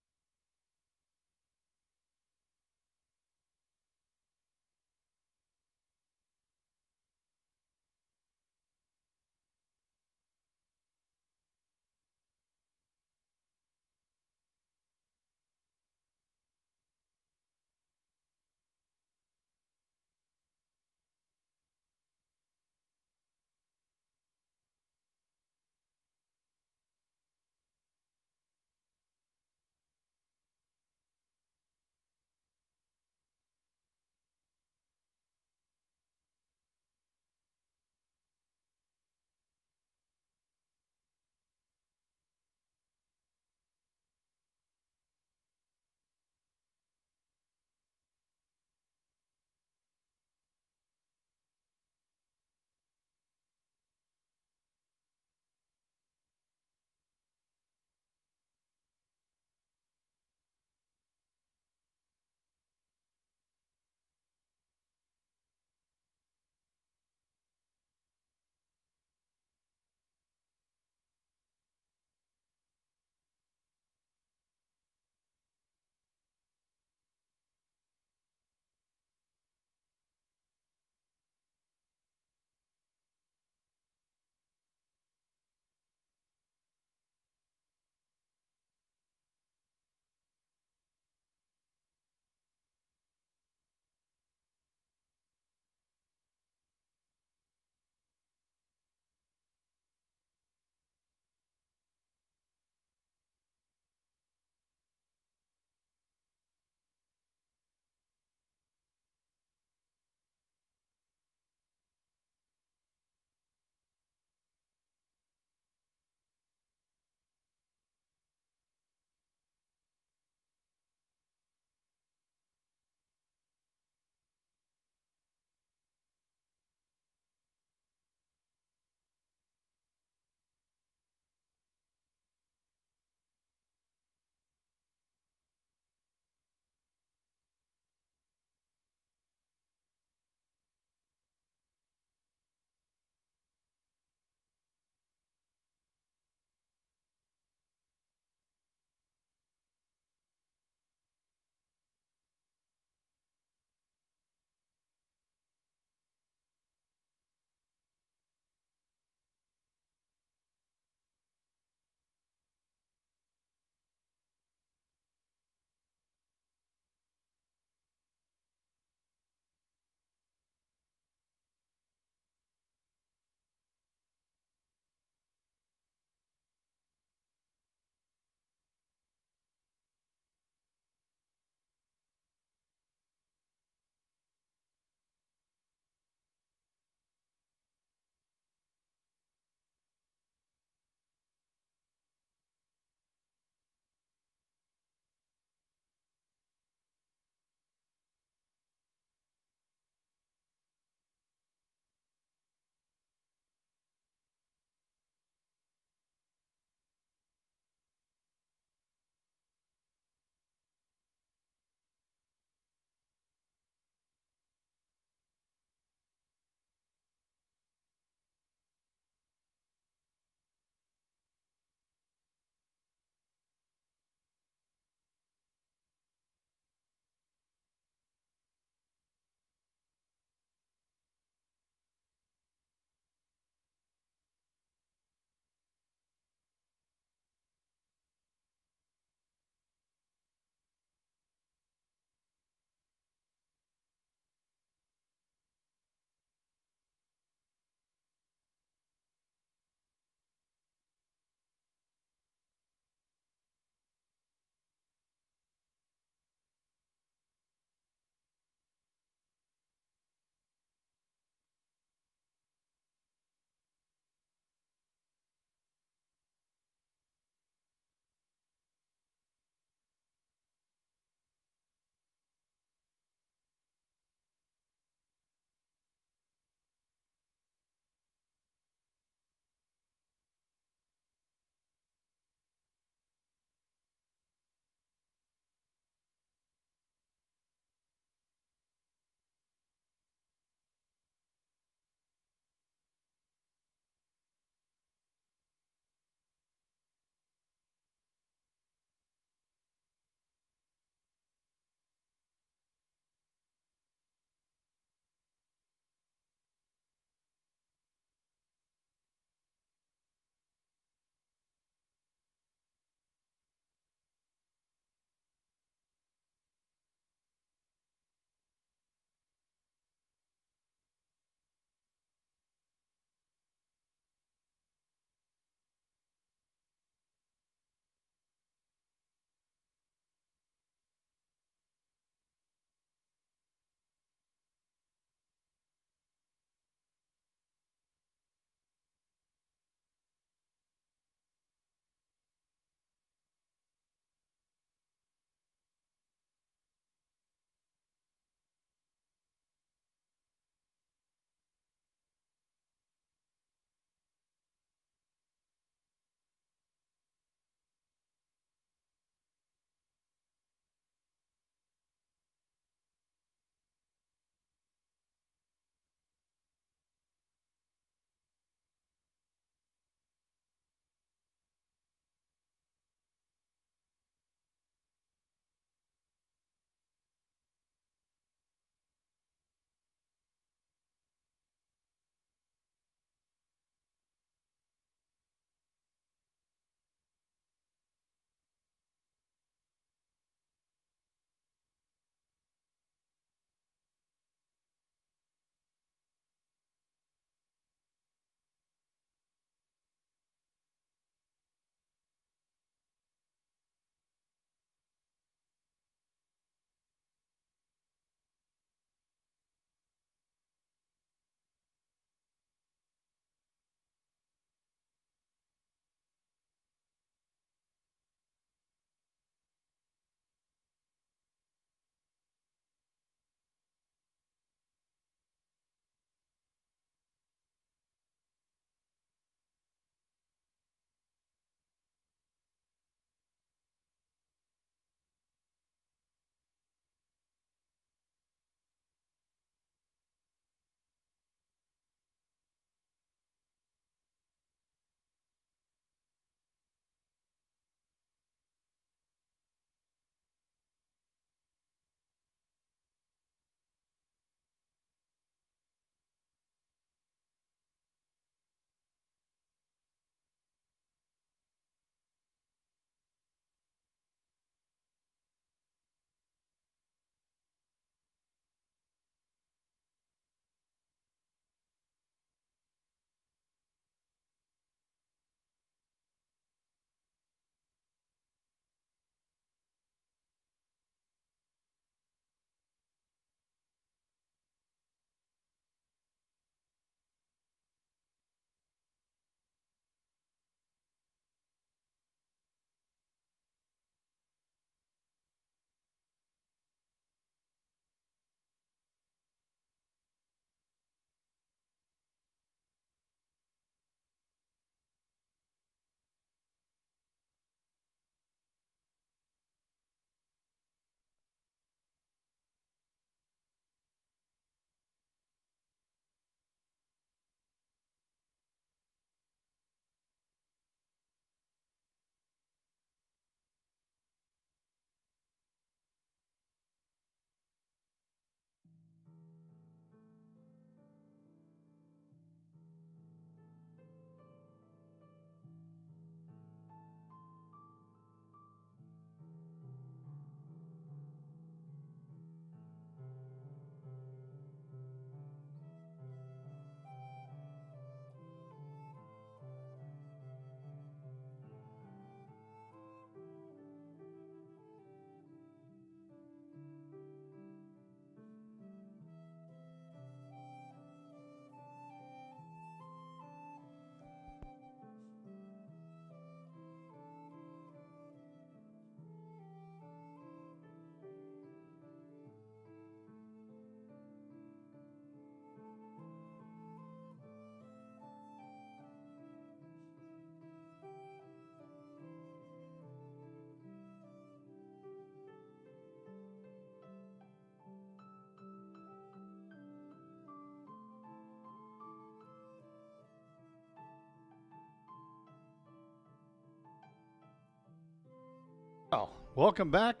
Well, welcome back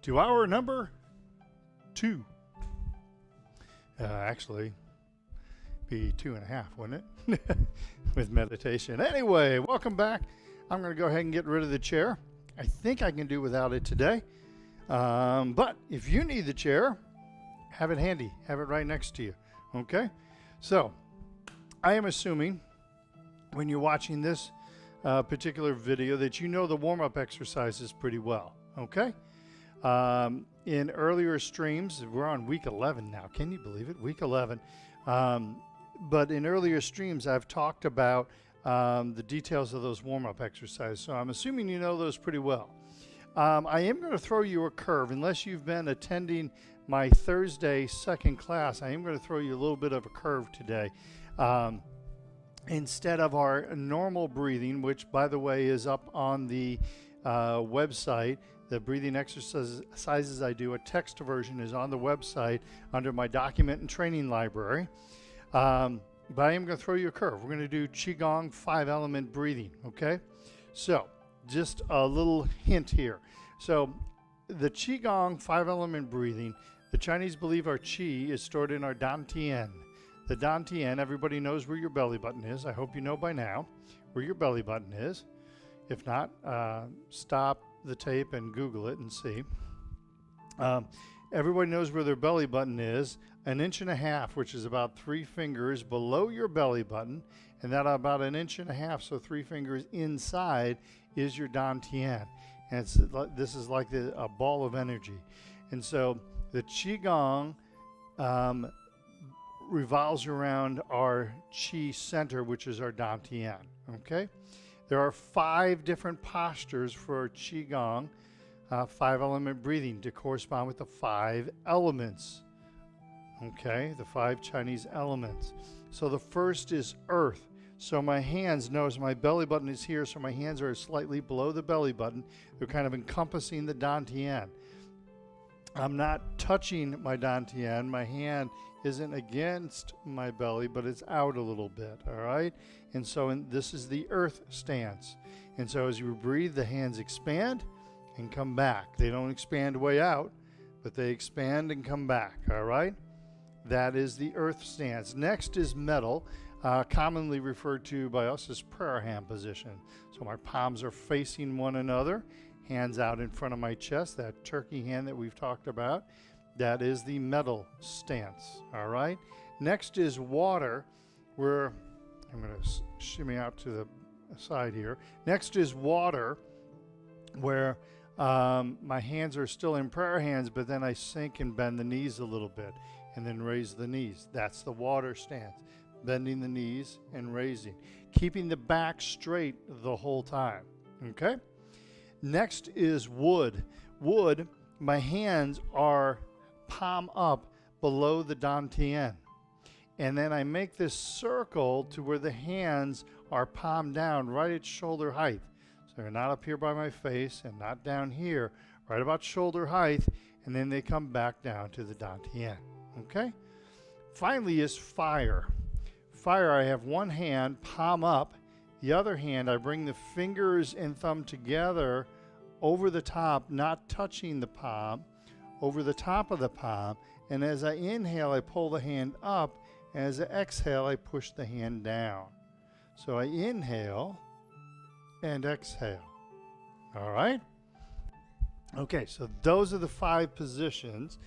to hour number 2. Actually, be 2.5, wouldn't it? With meditation. Anyway, welcome back. I'm going to go ahead and get rid of the chair. I think I can do without it today. But if you need the chair, have it handy. Have it right next to you. Okay? So, I am assuming when you're watching this particular video that you know the warm-up exercises pretty well. Okay? In earlier streams, we're on week 11 now. Can you believe it? Week 11. But in earlier streams, I've talked about the details of those warm-up exercises. So I'm assuming you know those pretty well. I am going to throw you a curve. Unless you've been attending my Thursday second class, I am going to throw you a little bit of a curve today. Instead of our normal breathing, which, by the way, is up on the website, the breathing exercises I do, a text version is on the website under my document and training library. But I am going to throw you a curve. We're going to do QiGong 5-element breathing, okay? So, just a little hint here. So, the QiGong 5-element breathing, the Chinese believe our qi is stored in our dantian. The dantian, everybody knows where your belly button is. I hope you know by now where your belly button is. If not, stop the tape and Google it and see. Everybody knows where their belly button is. 1.5 inches, which is about 3 fingers below your belly button, and that about 1.5 inches, so 3 fingers inside, is your dantian. And this is like a ball of energy. And so the QiGong revolves around our qi center, which is our dantian. Okay? There are 5 different postures for QiGong 5-element breathing to correspond with the 5 elements. Okay, the 5 Chinese elements. So the first is earth. So my hands, notice my belly button is here, so my hands are slightly below the belly button. They're kind of encompassing the dantian. I'm not touching my dantian. My hand isn't against my belly, but it's out a little bit, all right? And so this is the earth stance. And so as you breathe, the hands expand and come back. They don't expand way out, but they expand and come back, all right? That is the earth stance. Next is metal, commonly referred to by us as prayer hand position. So my palms are facing one another, hands out in front of my chest, that turkey hand that we've talked about. That is the metal stance, all right? Next is water, where I'm going to shimmy out to the side here. Next is water, where my hands are still in prayer hands, but then I sink and bend the knees a little bit and then raise the knees. That's the water stance, bending the knees and raising, keeping the back straight the whole time, okay? Next is wood. Wood, my hands are palm up below the dantian. And then I make this circle to where the hands are palm down right at shoulder height. So they're not up here by my face and not down here, right about shoulder height, and then they come back down to the dantian. Okay? Finally is fire. Fire, I have one hand palm up. The other hand, I bring the fingers and thumb together over the top, not touching the palm, over the top of the palm. And as I inhale, I pull the hand up. As I exhale, I push the hand down. So I inhale and exhale. All right? Okay, so those are the 5 positions.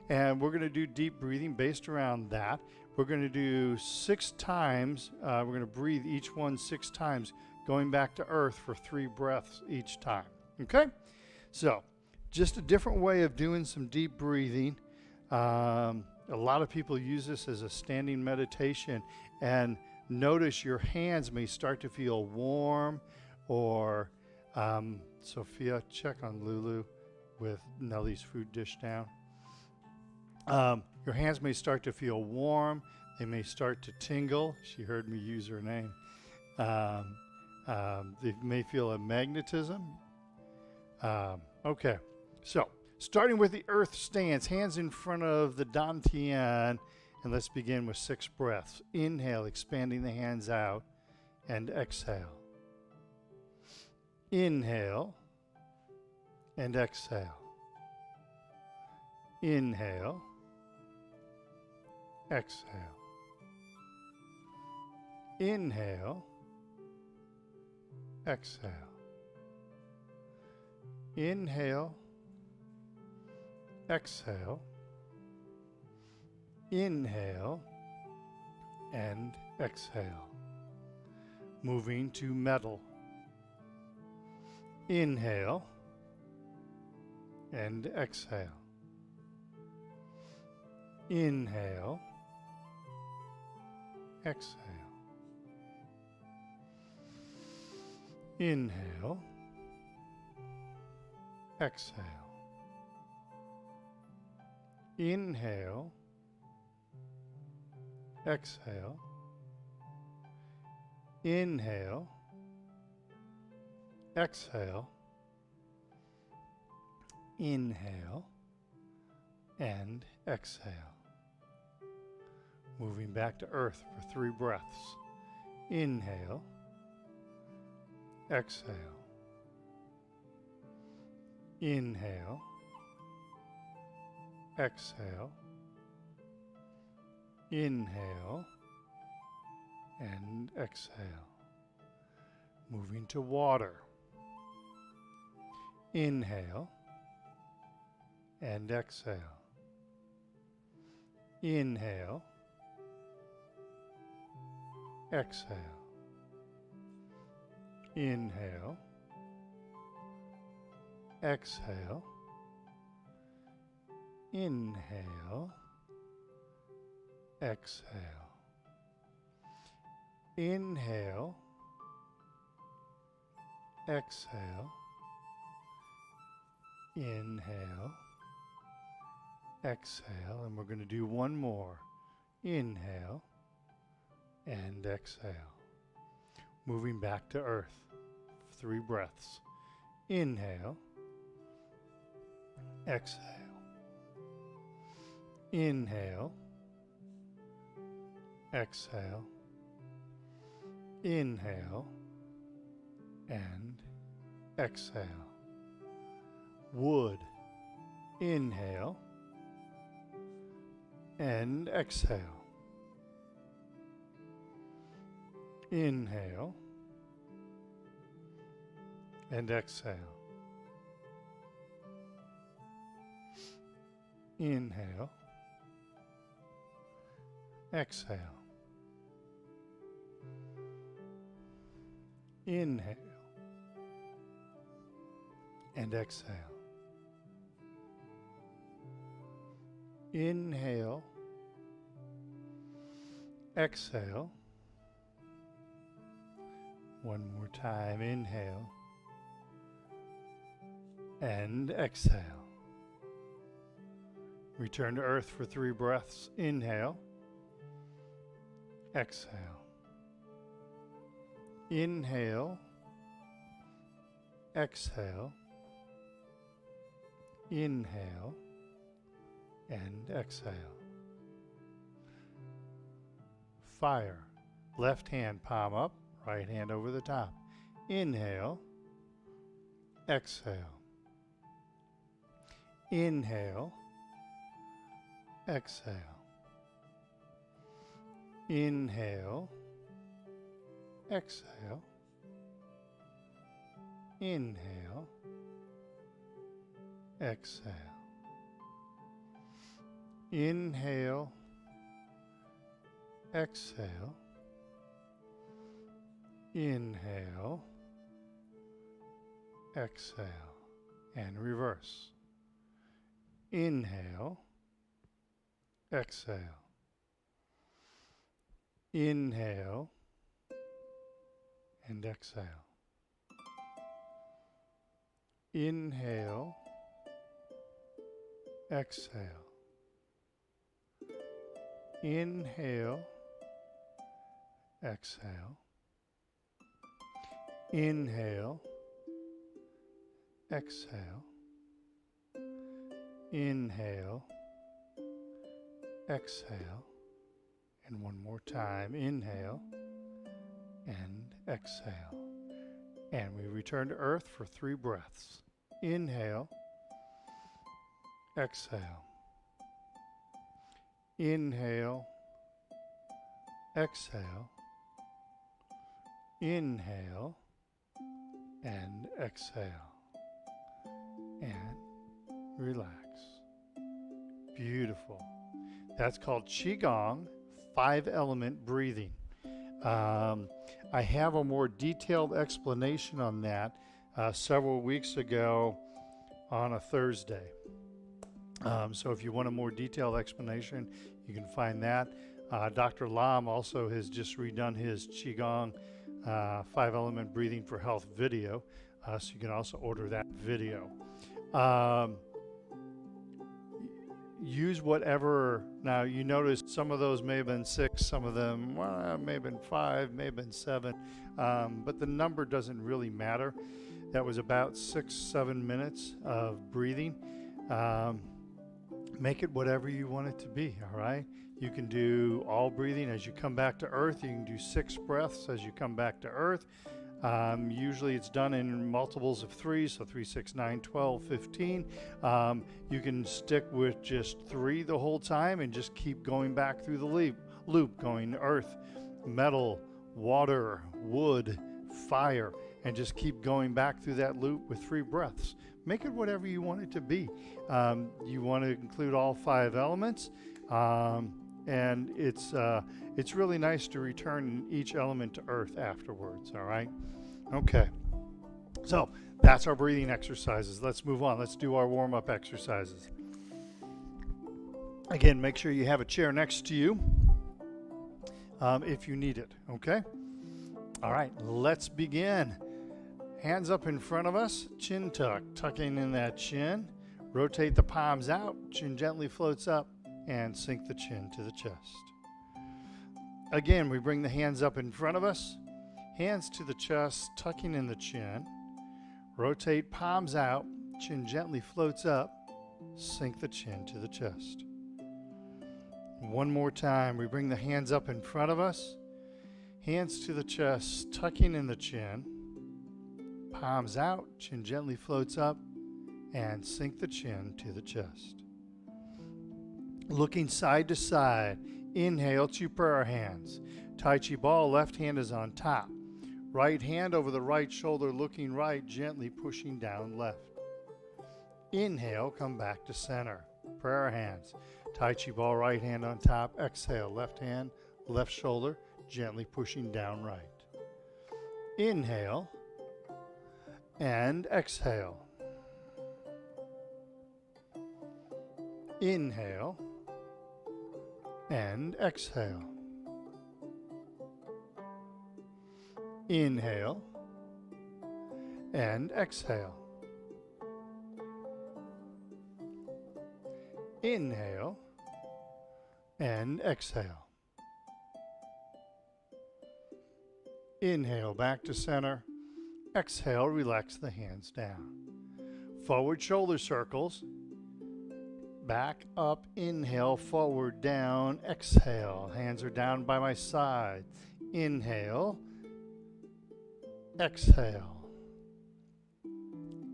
And we're going to do deep breathing based around that. We're going to do 6 times. We're going to breathe each one 6 times, going back to earth for 3 breaths each time. Okay? So, just a different way of doing some deep breathing. A lot of people use this as a standing meditation, and notice your hands may start to feel warm, or Sophia, check on Lulu with Nellie's food dish down. Your hands may start to feel warm. They may start to tingle. She heard me use her name. They may feel a magnetism. Okay, so starting with the earth stance, hands in front of the dantian, and let's begin with 6 breaths. Inhale, expanding the hands out, and exhale. Inhale, and exhale. Inhale, exhale. Inhale, exhale. Inhale, exhale. Inhale and exhale. Moving to metal. Inhale and exhale. Inhale, exhale. Inhale, exhale. Inhale, exhale. Inhale, exhale. Inhale and exhale. Moving back to earth for 3 breaths. Inhale, exhale. Inhale, exhale. Inhale and exhale. Moving to water. Inhale and exhale. Inhale, exhale. Inhale, exhale. Inhale, exhale. Inhale, exhale. Inhale, exhale, and we're going to do one more. Inhale and exhale. Moving back to earth. 3 breaths. Inhale, exhale. Inhale, exhale. Inhale and exhale. Wood. Inhale and exhale. Inhale and exhale. Inhale, exhale. Inhale and exhale. Inhale, exhale. One more time. Inhale and exhale. Return to earth for 3 breaths. Inhale, exhale. Inhale, exhale. Inhale and exhale. Fire. Left hand palm up, right hand over the top. Inhale, exhale. Inhale, exhale. Inhale, exhale. Inhale, exhale. Inhale, exhale. Inhale, exhale, and reverse. Inhale, exhale. Inhale and exhale. Inhale, exhale. Inhale, exhale. Inhale, exhale. Inhale, exhale. And one more time. Inhale and exhale. And we return to earth for 3 breaths. Inhale, exhale. Inhale, exhale. Inhale and exhale. And relax. Beautiful. That's called QiGong, 5-element breathing. I have a more detailed explanation on that several weeks ago on a Thursday. So if you want a more detailed explanation, you can find that. Dr. Lam also has just redone his QiGong 5-element breathing for health video, so you can also order that video. Use whatever. Now you notice some of those may have been 6, some of them may have been 5, may have been 7, but the number doesn't really matter. That was about 6-7 minutes of breathing. Make it whatever you want it to be, all right? You can do all breathing as you come back to earth. You can do 6 breaths as you come back to earth. Usually it's done in multiples of 3, so 3, 6, 9, 12, 15. You can stick with just 3 the whole time and just keep going back through the loop, going earth, metal, water, wood, fire, and just keep going back through that loop with 3 breaths. Make it whatever you want it to be. You want to include all 5 elements, and it's really nice to return each element to earth afterwards, all right? Okay, so that's our breathing exercises. Let's move on. Let's do our warm-up exercises. Again, make sure you have a chair next to you if you need it, okay? All right, let's begin. Hands up in front of us, chin tuck, tucking in that chin. Rotate the palms out, chin gently floats up, and sink the chin to the chest. Again, we bring the hands up in front of us, hands to the chest, tucking in the chin. Rotate palms out, chin gently floats up, sink the chin to the chest. One more time, we bring the hands up in front of us, hands to the chest, tucking in the chin. Palms out, chin gently floats up, and sink the chin to the chest. Looking side to side, inhale to prayer hands. Tai Chi ball, left hand is on top. Right hand over the right shoulder, looking right, gently pushing down left. Inhale, come back to center. Prayer hands. Tai Chi ball, right hand on top. Exhale, left hand, left shoulder, gently pushing down right. Inhale and exhale. Inhale and exhale. Inhale and exhale. Inhale and exhale. Inhale back to center. Exhale, relax the hands down. Forward shoulder circles. Back up, inhale, forward, down, exhale. Hands are down by my side. Inhale, exhale.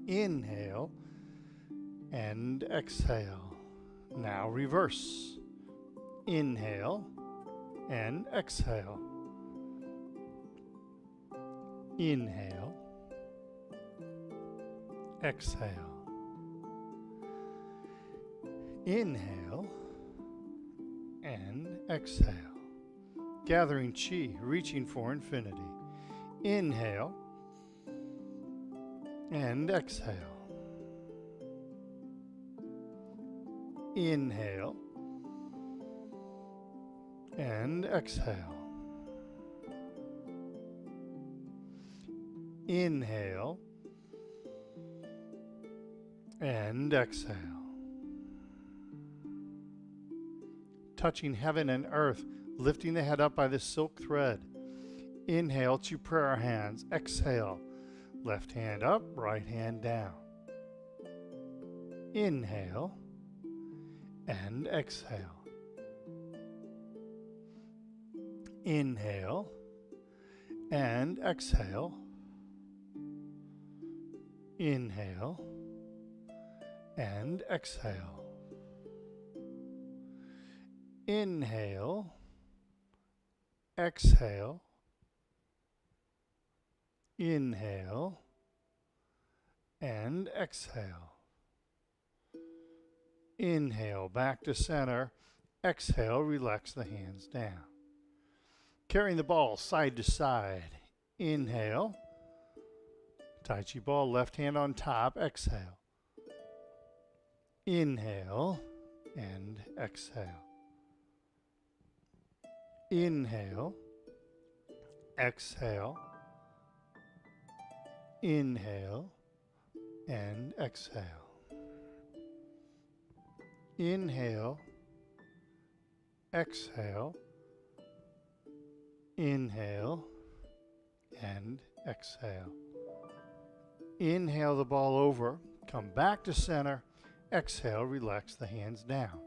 Inhale and exhale. Now reverse. Inhale and exhale. Inhale, exhale. Inhale and exhale. Gathering chi, reaching for infinity. Inhale and exhale. Inhale and exhale. Inhale and exhale. Touching heaven and earth, lifting the head up by the silk thread. Inhale to prayer hands. Exhale. Left hand up, right hand down. Inhale and exhale. Inhale and exhale. Inhale and exhale. Inhale, exhale, inhale, and exhale. Inhale, back to center. Exhale, relax the hands down. Carrying the ball side to side. Inhale. Tai Chi ball, left hand on top. Exhale. Inhale and exhale. Inhale. Exhale. Inhale and exhale. Inhale. Exhale. Inhale and exhale. Inhale the ball over, come back to center. Exhale, relax the hands down.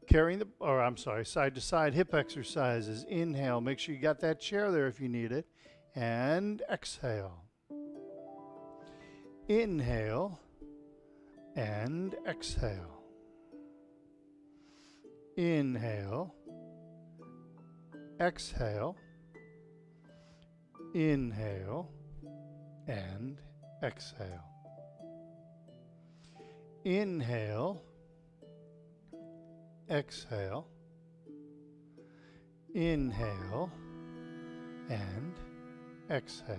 Carrying side to side hip exercises. Inhale, make sure you got that chair there if you need it. And exhale. Inhale and exhale. Inhale. Exhale. Inhale and exhale. Inhale. Exhale. Inhale and exhale.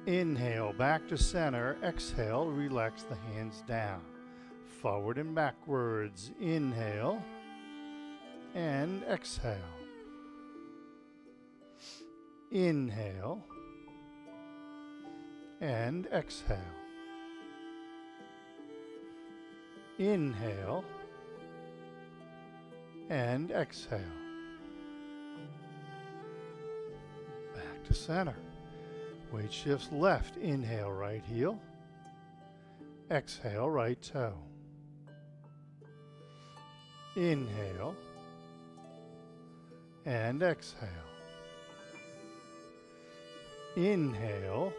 Inhale, back to center. Exhale, relax the hands down. Forward and backwards. Inhale and exhale. Inhale and exhale. Inhale and exhale. Back to center. Weight shifts left. Inhale, right heel. Exhale, right toe. Inhale and exhale. Inhale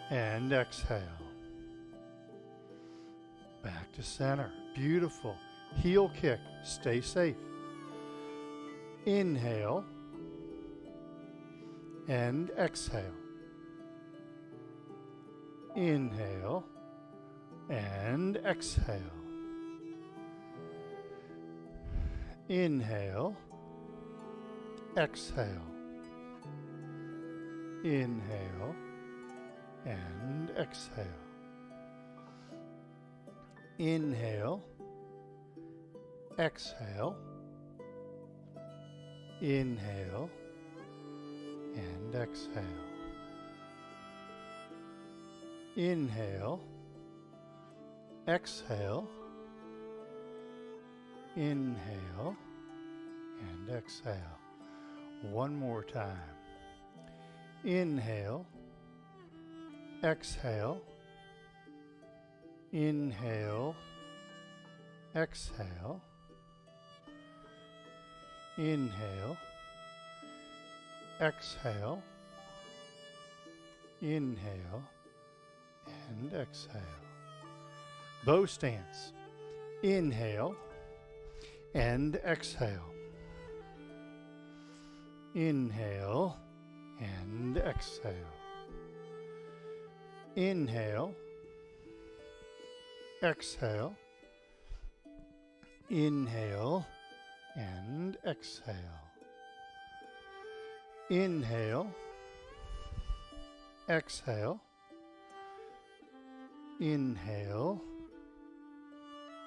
and exhale. Back to center. Beautiful. Heel kick. Stay safe. Inhale and exhale. Inhale and exhale. Inhale, exhale. Inhale and exhale. Inhale, exhale. Inhale and exhale. Inhale, exhale. Inhale and exhale. One more time. Inhale, exhale. Inhale, exhale. Inhale, exhale. Inhale and exhale. Bow stance. Inhale and exhale. Inhale and exhale. Inhale, exhale. Inhale and exhale. Inhale, exhale. Inhale,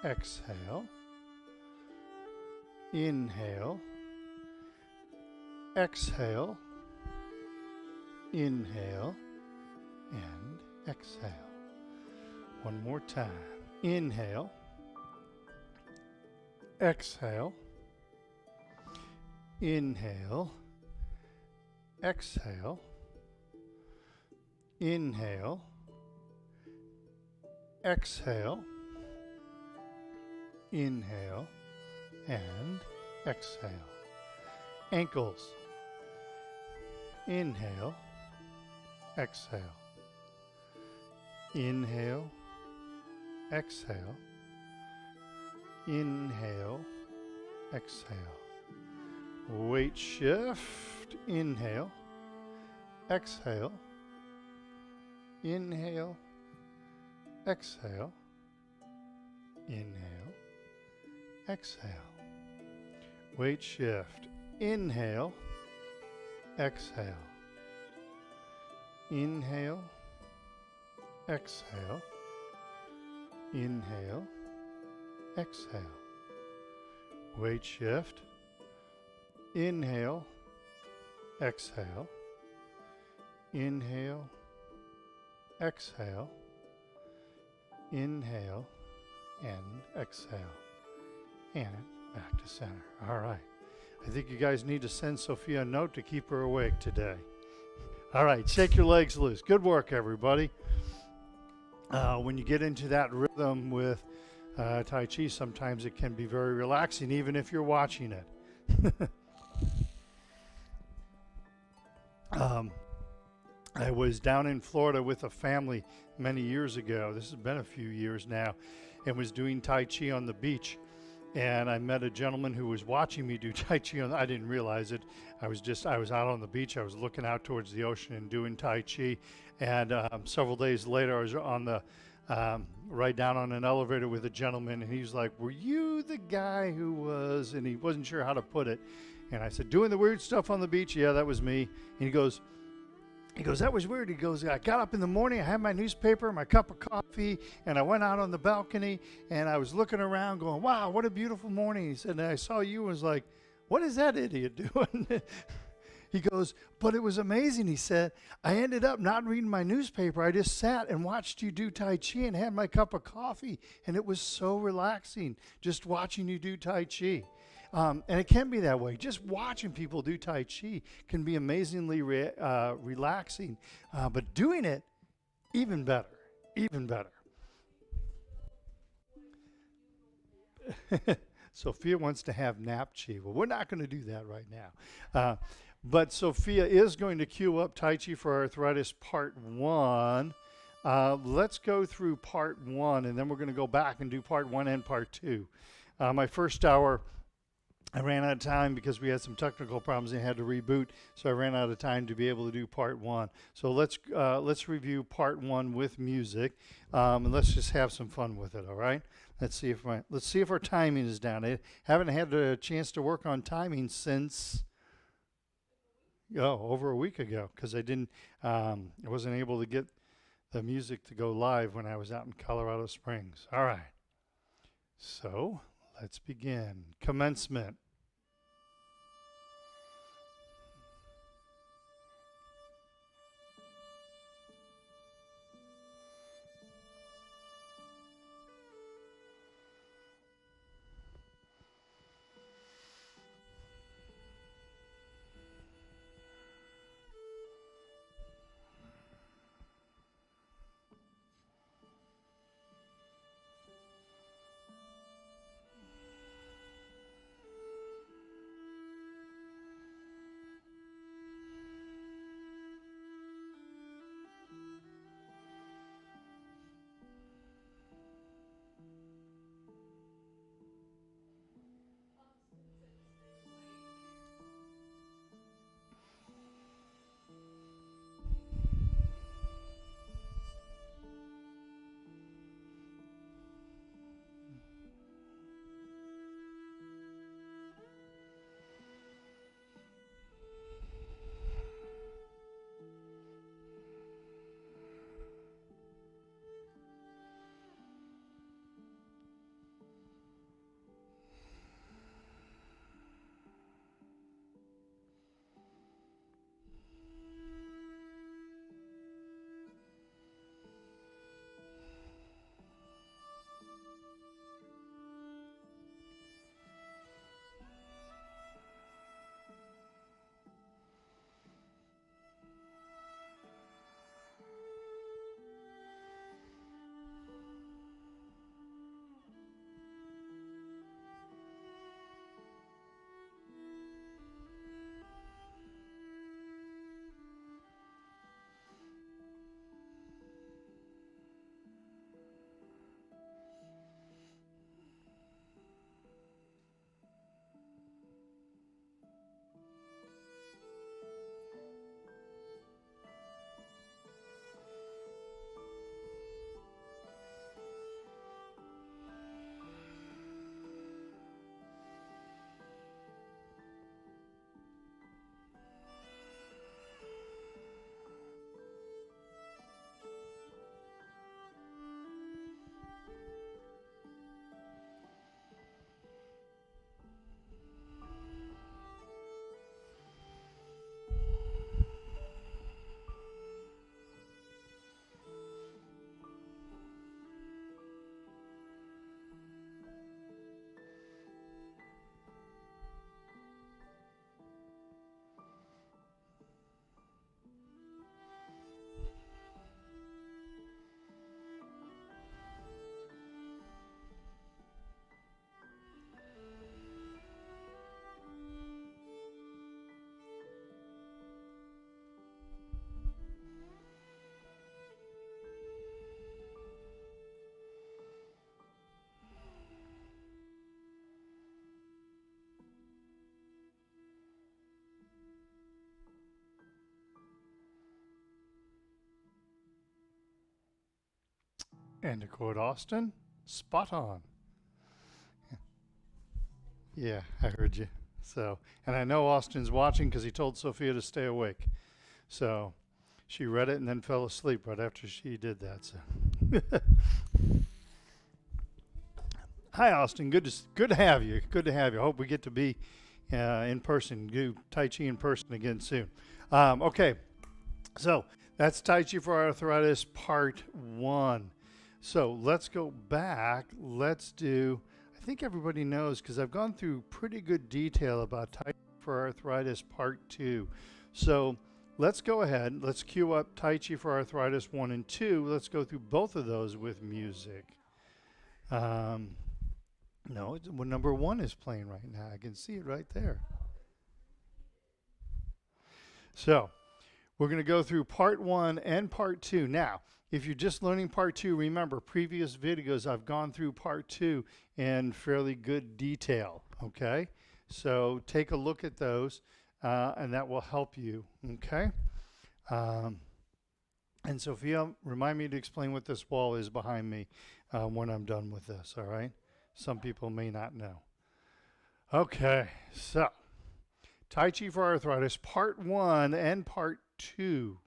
exhale. Inhale, exhale. Inhale and exhale. One more time. Inhale, exhale. Inhale, exhale. Inhale, exhale. Inhale and exhale. Ankles. Inhale, exhale. Inhale, exhale, inhale, exhale. Weight shift, inhale, exhale, inhale, exhale, inhale, exhale. Weight shift, inhale, exhale, inhale, exhale, inhale, exhale. Weight shift, inhale, exhale, inhale, exhale, inhale, and exhale. And back to center. All right. I think you guys need to send Sophia a note to keep her awake today. All right, shake your legs loose. Good work, everybody. When you get into that rhythm with Tai Chi, sometimes it can be very relaxing, even if you're watching it. I was down in Florida with a family many years ago. This has been a few years now, and was doing Tai Chi on the beach. And I met a gentleman who was watching me do Tai Chi. I didn't realize it. I was out on the beach. I was looking out towards the ocean and doing Tai Chi. And several days later, I was on the right down on an elevator with a gentleman, and he was like, "Were you the guy who was?" And he wasn't sure how to put it. And I said, "Doing the weird stuff on the beach?" "Yeah, that was me." And he goes, "That was weird." He goes, "I got up in the morning, I had my newspaper, my cup of coffee, and I went out on the balcony, and I was looking around going, wow, what a beautiful morning." He said, "And I saw you and was like, what is that idiot doing?" He goes, "But it was amazing." He said, "I ended up not reading my newspaper. I just sat and watched you do Tai Chi and had my cup of coffee, and it was so relaxing just watching you do Tai Chi." And it can be that way. Just watching people do Tai Chi can be amazingly relaxing, but doing it, even better, even better. Sophia wants to have nap chi. Well, we're not going to do that right now. But Sophia is going to cue up Tai Chi for Arthritis Part 1. Let's go through Part 1, and then we're going to go back and do Part 1 and Part 2. My first hour, I ran out of time because we had some technical problems and had to reboot, so I ran out of time to be able to do Part 1. So let's review Part 1 with music, and let's just have some fun with it. All right? Let's see if our timing is down. I haven't had a chance to work on timing since over a week ago, because I wasn't able to get the music to go live when I was out in Colorado Springs. All right. So let's begin. Commencement. And to quote Austin, spot on. Yeah, I heard you. So, and I know Austin's watching because he told Sophia to stay awake. So she read it and then fell asleep right after she did that. So, hi Austin, good to have you. Good to have you. Hope we get to be in person, do Tai Chi in person again soon. Okay, so that's Tai Chi for Arthritis Part 1. So let's go back. Let's do, I think everybody knows because I've gone through pretty good detail about Tai Chi for Arthritis Part 2. So let's go ahead. Let's cue up Tai Chi for Arthritis 1 and 2. Let's go through both of those with music. No, well, number 1 is playing right now. I can see it right there. So we're going to go through Part 1 and Part 2. Now, if you're just learning Part 2, remember previous videos I've gone through Part 2 in fairly good detail, okay? So take a look at those and that will help you, okay? And Sophia, remind me to explain what this wall is behind me when I'm done with this, all right? Some people may not know. Okay, so Tai Chi for Arthritis, Part 1 and Part 2.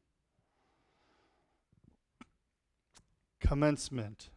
Commencement.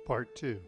Part 2.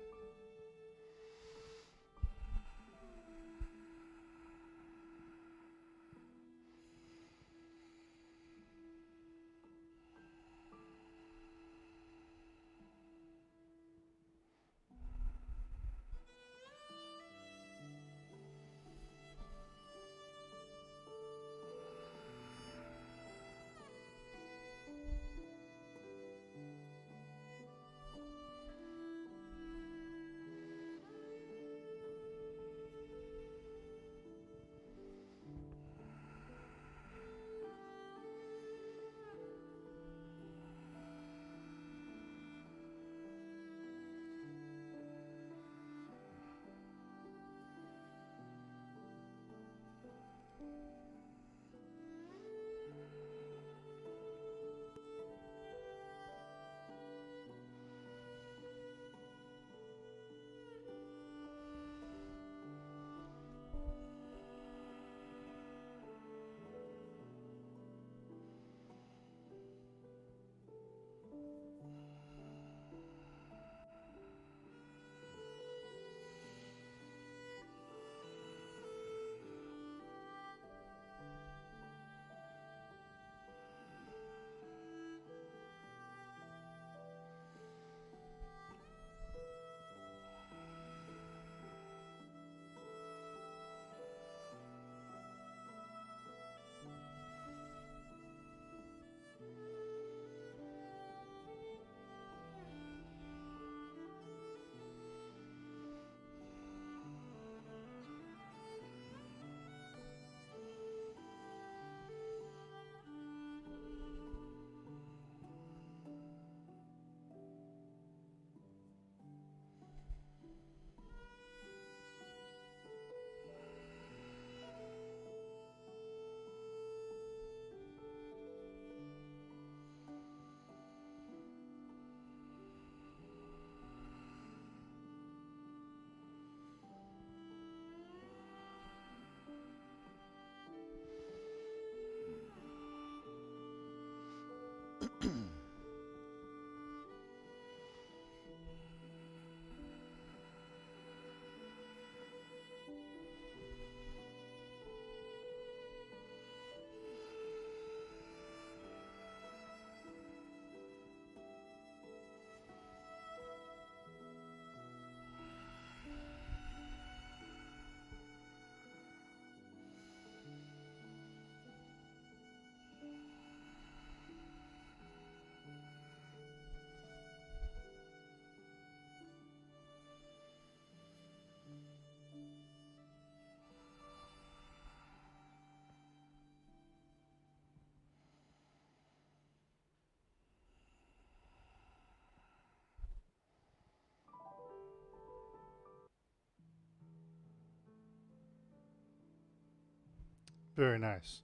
Very nice.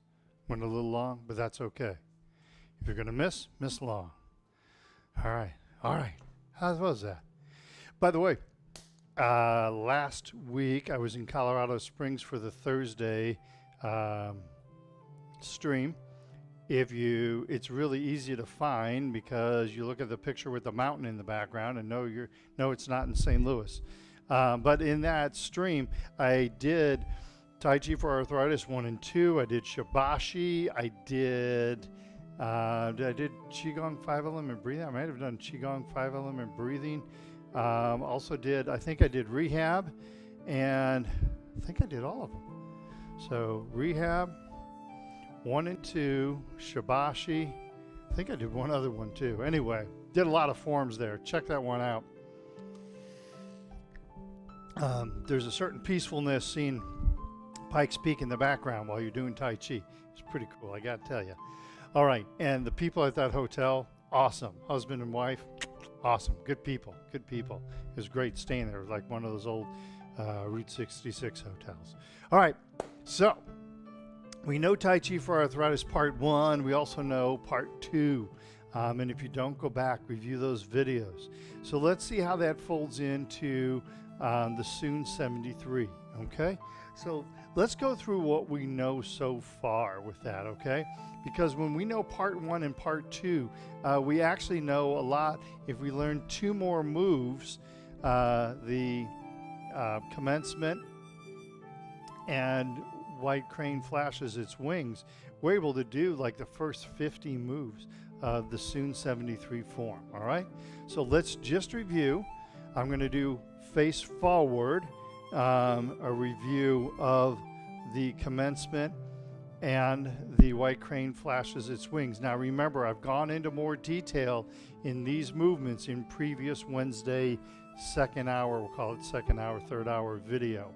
Went a little long, but that's okay. If you're going to miss, miss long. All right. All right. How was that? By the way, last week I was in Colorado Springs for the Thursday stream. It's really easy to find because you look at the picture with the mountain in the background and no, it's not in St. Louis. But in that stream, I did Tai Chi for Arthritis 1 and 2. I did Shibashi. I did QiGong 5-element breathing. I might have done QiGong 5-element breathing. I think I did rehab, and I think I did all of them. So rehab, 1 and 2, Shibashi. I think I did one other one too. Anyway, did a lot of forms there. Check that one out. There's a certain peacefulness seeing Pikes Peak in the background while you're doing Tai Chi. It's pretty cool, I gotta tell you. All right, and the people at that hotel, awesome. Husband and wife, awesome. Good people, good people. It was great staying there. It was like one of those old Route 66 hotels. All right, so we know Tai Chi for Arthritis Part 1. We also know Part 2. And if you don't, go back, review those videos. So let's see how that folds into the Soon 73, okay? So let's go through what we know so far with that, okay? Because when we know Part 1 and Part 2, we actually know a lot if we learn 2 more moves, the commencement and White Crane flashes its wings. We're able to do like the first 50 moves of the Soon 73 form, all right? So let's just review. I'm going to do face forward, a review of the commencement and the White Crane flashes its wings. Now remember, I've gone into more detail in these movements in previous Wednesday second hour, we'll call it second hour, third hour video.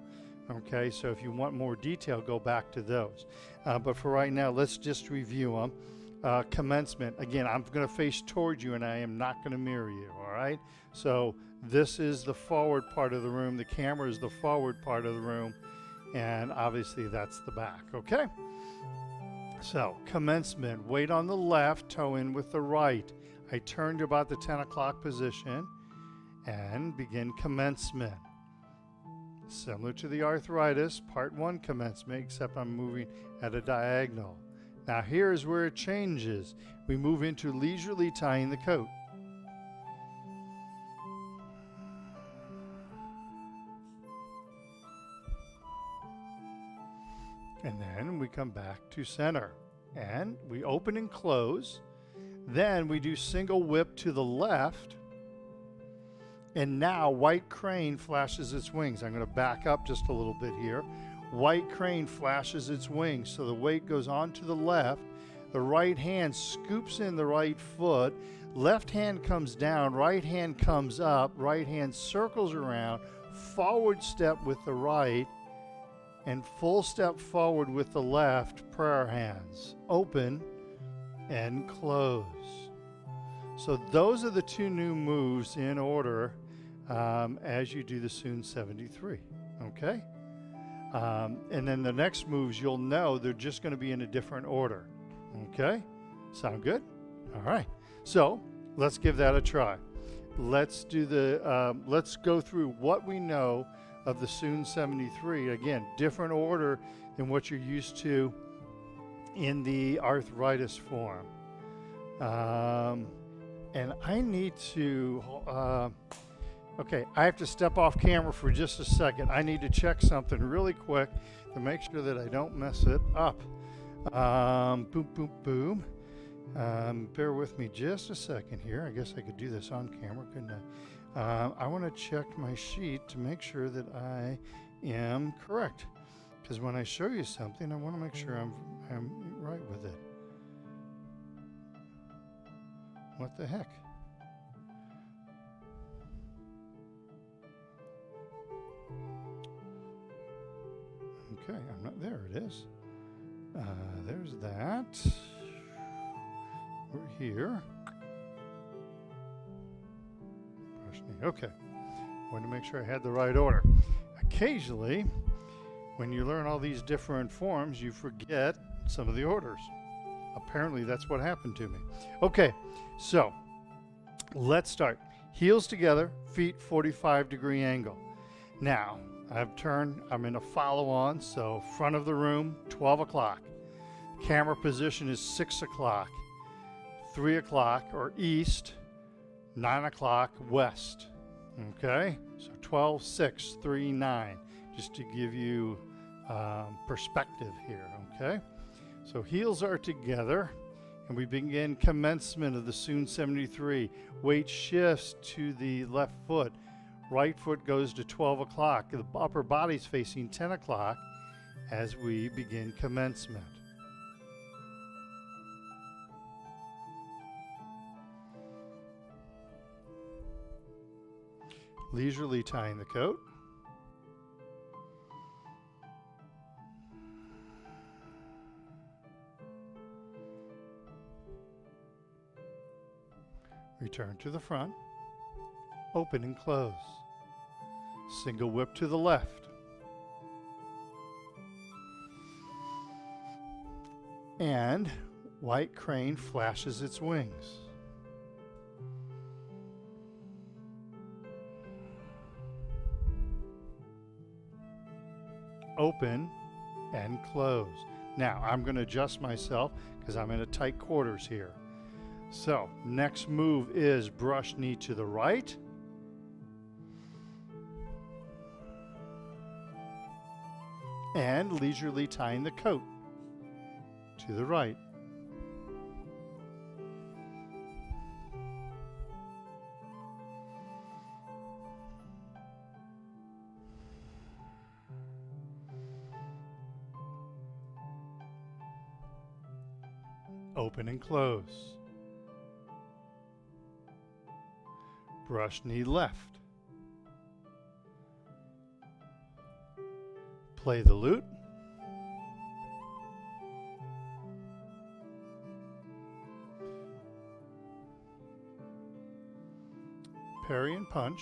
Okay, so if you want more detail, go back to those. But for right now, let's just review them. Commencement, again, I'm going to face towards you and I am not going to mirror you, all right? So this is the forward part of the room. The camera is the forward part of the room. And obviously that's the back, okay? So commencement, weight on the left, toe in with the right. I turn to about the 10 o'clock position and begin commencement. Similar to the arthritis, Part 1 commencement, except I'm moving at a diagonal. Now here's where it changes. We move into leisurely tying the coat. And then we come back to center. And we open and close. Then we do single whip to the left. And now White Crane flashes its wings. I'm going to back up just a little bit here. White Crane flashes its wings. So the weight goes on to the left. The right hand scoops in the right foot. Left hand comes down. Right hand comes up. Right hand circles around. Forward step with the right. And full step forward with the left. Prayer hands. Open and close. So those are the 2 new moves in order as you do the Soon 73, okay? And then the next moves, you'll know they're just going to be in a different order, okay? Sound good? All right. So let's give that a try. Let's go through what we know of the Soon 73. Again, different order than what you're used to in the arthritis form. And I need to, okay, I have to step off camera for just a second. I need to check something really quick to make sure that I don't mess it up. Boom, boom, boom. Bear with me just a second here. I guess I could do this on camera, couldn't I? I want to check my sheet to make sure that I am correct. Because when I show you something, I want to make sure I'm right with it. What the heck? Okay, I'm not there. It is. There's that. We're here. Okay. Wanted to make sure I had the right order. Occasionally, When you learn all these different forms, you forget some of the orders. Apparently, that's what happened to me. Okay, so let's start. Heels together, feet 45-degree angle. Now, I'm in a follow-on, so front of the room, 12 o'clock. Camera position is 6 o'clock, 3 o'clock or east, 9 o'clock west. Okay, so 12, 6, 3, 9, just to give you perspective here, okay? So heels are together, and we begin commencement of the Soon 73. Weight shifts to the left foot. Right foot goes to 12 o'clock. The upper body's facing 10 o'clock as we begin commencement. Leisurely tying the coat. Return to the front. Open and close. Single whip to the left. And white crane flashes its wings. Open and close. Now I'm going to adjust myself because I'm in a tight quarters here. So next move is brush knee to the right. And leisurely tying the coat to the right. Open and close. Brush knee left. Play the lute. Parry and punch.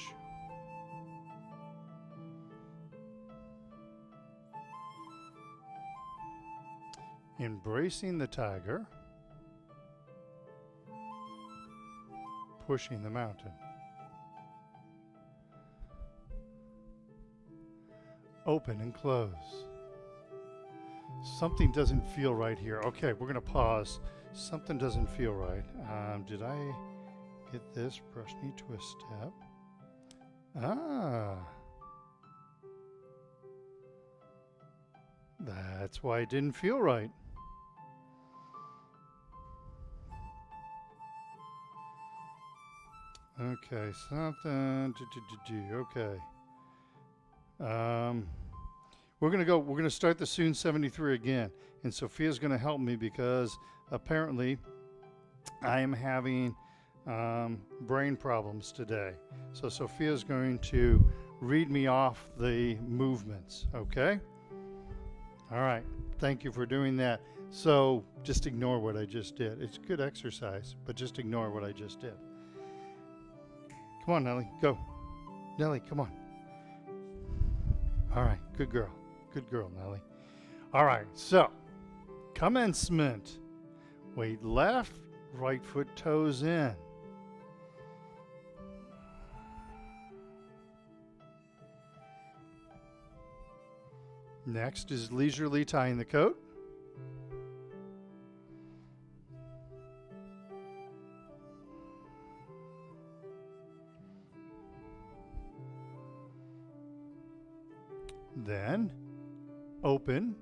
Embracing the tiger. Pushing the mountain. Open and close. Something doesn't feel right here. Okay, we're going to pause. Something doesn't feel right. Did I get this? Brush knee to a step. That's why it didn't feel right. Okay, something to do. Okay. We're gonna start the Soon 73 again, and Sophia's gonna help me because apparently I am having brain problems today. So Sophia's going to read me off the movements, okay? All right, thank you for doing that. So just ignore what I just did. It's good exercise, but just ignore what I just did. Come on, Nellie, go. Nellie, come on. All right, good girl. Good girl, Nellie. All right, so commencement. Weight left, right foot toes in. Next is leisurely tying the coat. Then open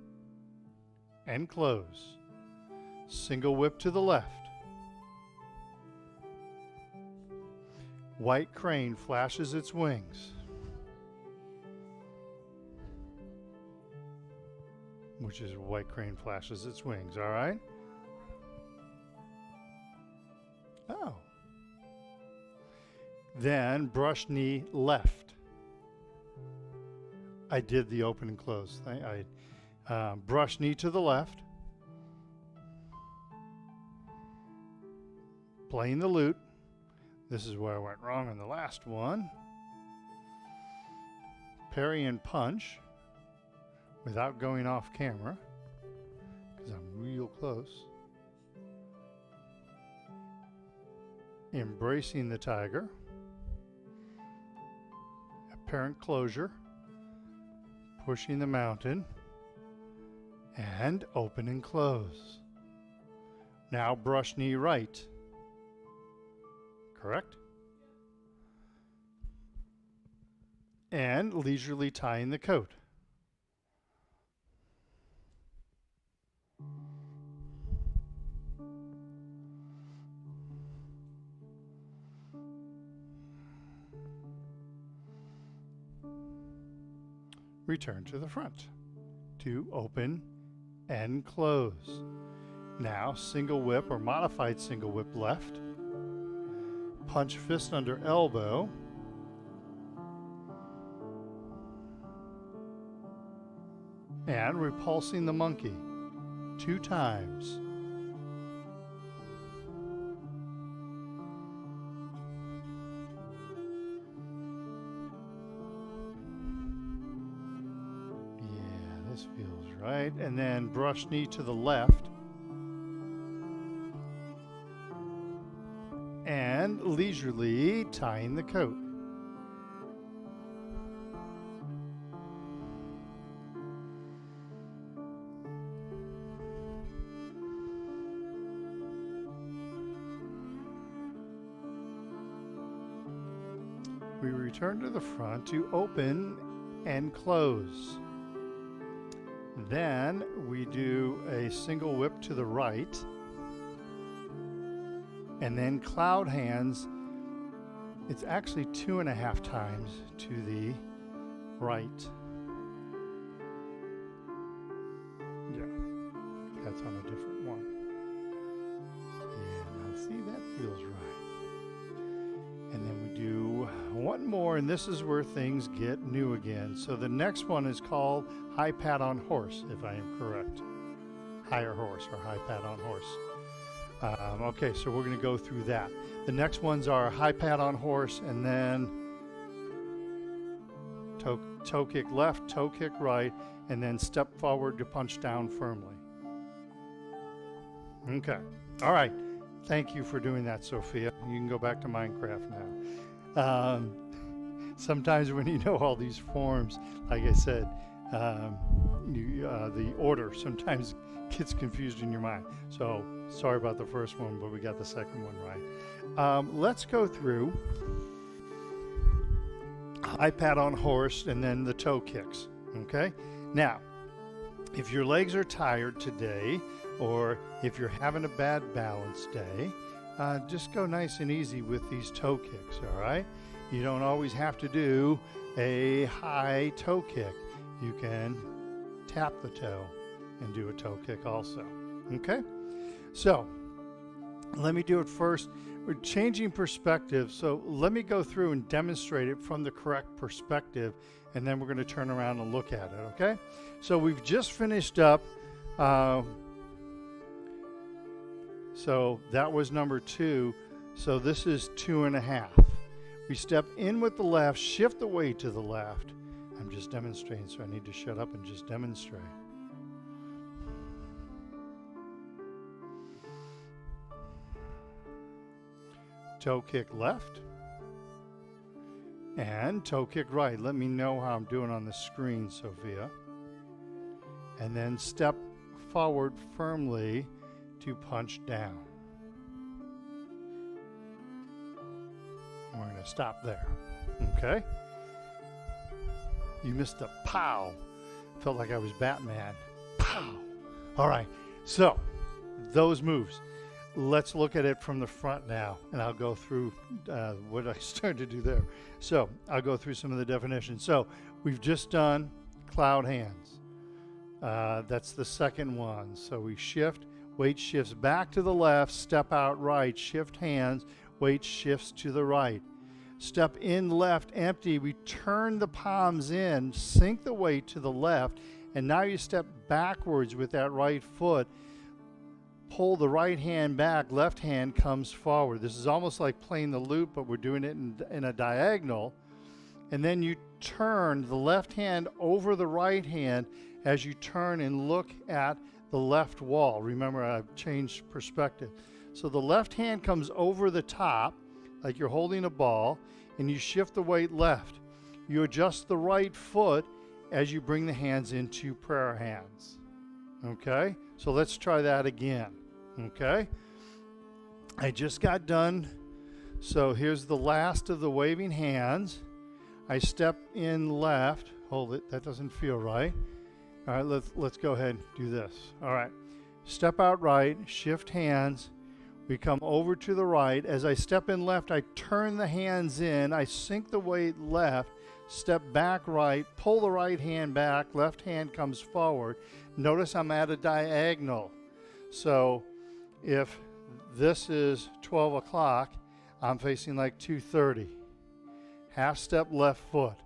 and close. Single whip to the left. White crane flashes its wings. Which is white crane flashes its wings, all right? Oh. Then brush knee left. I did the open and close. I brush knee to the left. Playing the lute. This is where I went wrong on the last one. Parry and punch. without going off camera, because I'm real close. Embracing the tiger. Apparent closure. Pushing the mountain. And open and close. Now brush knee right. Correct? And leisurely tying the coat. Return to the front to open and close. Now single whip or modified single whip left. Punch fist under elbow. And repulsing the monkey 2 times. Yeah, this feels right. And then brush knee to the left. And leisurely tying the coat. We return to the front to open and close. Then we do a single whip to the right. And then cloud hands. It's actually 2.5 times to the right. Yeah, that's on a different one. Yeah, now see, that feels right. And then we do one more, and this is where things get new again. So the next one is called high pat on horse, if I am correct. Higher horse or high pat on horse. Okay, so we're going to go through that. The next ones are high pat on horse, and then toe kick left, toe kick right, and then step forward to punch down firmly. Okay, all right. Thank you for doing that, Sophia. You can go back to Minecraft now. Sometimes when you know all these forms, like I said, the order sometimes gets confused in your mind. So sorry about the first one, but we got the second one right. Let's go through high pat on horse and then the toe kicks. Okay? Now, if your legs are tired today, or if you're having a bad balance day, just go nice and easy with these toe kicks, all right? You don't always have to do a high toe kick. You can tap the toe and do a toe kick also, okay? So let me do it first. We're changing perspective, so let me go through and demonstrate it from the correct perspective, and then we're going to turn around and look at it, okay? So we've just finished up. So that was number 2. So this is 2.5. We step in with the left, shift the weight to the left. I'm just demonstrating, so I need to shut up and just demonstrate. Toe kick left. And toe kick right. Let me know how I'm doing on the screen, Sophia. And then step forward firmly to punch down. We're going to stop there. Okay? You missed a pow. Felt like I was Batman. Pow. All right. So, those moves. Let's look at it from the front now, and I'll go through what I started to do there. So, I'll go through some of the definitions. So, we've just done cloud hands. That's the second one. So, we shift. Weight shifts back to the left, step out right, shift hands, weight shifts to the right. Step in left, empty, we turn the palms in, sink the weight to the left, and now you step backwards with that right foot. Pull the right hand back, left hand comes forward. This is almost like playing the loop, but we're doing it in a diagonal. And then you turn the left hand over the right hand, as you turn and look at the left wall. Remember, I've changed perspective. So the left hand comes over the top, like you're holding a ball, and you shift the weight left. You adjust the right foot as you bring the hands into prayer hands. Okay? So let's try that again. Okay? I just got done. So here's the last of the waving hands. I step in left. Hold it. That doesn't feel right. All right, let's go ahead and do this. All right. Step out right, shift hands. We come over to the right. As I step in left, I turn the hands in. I sink the weight left, step back right, pull the right hand back, left hand comes forward. Notice I'm at a diagonal. So if this is 12 o'clock, I'm facing like 2:30. Half step left foot.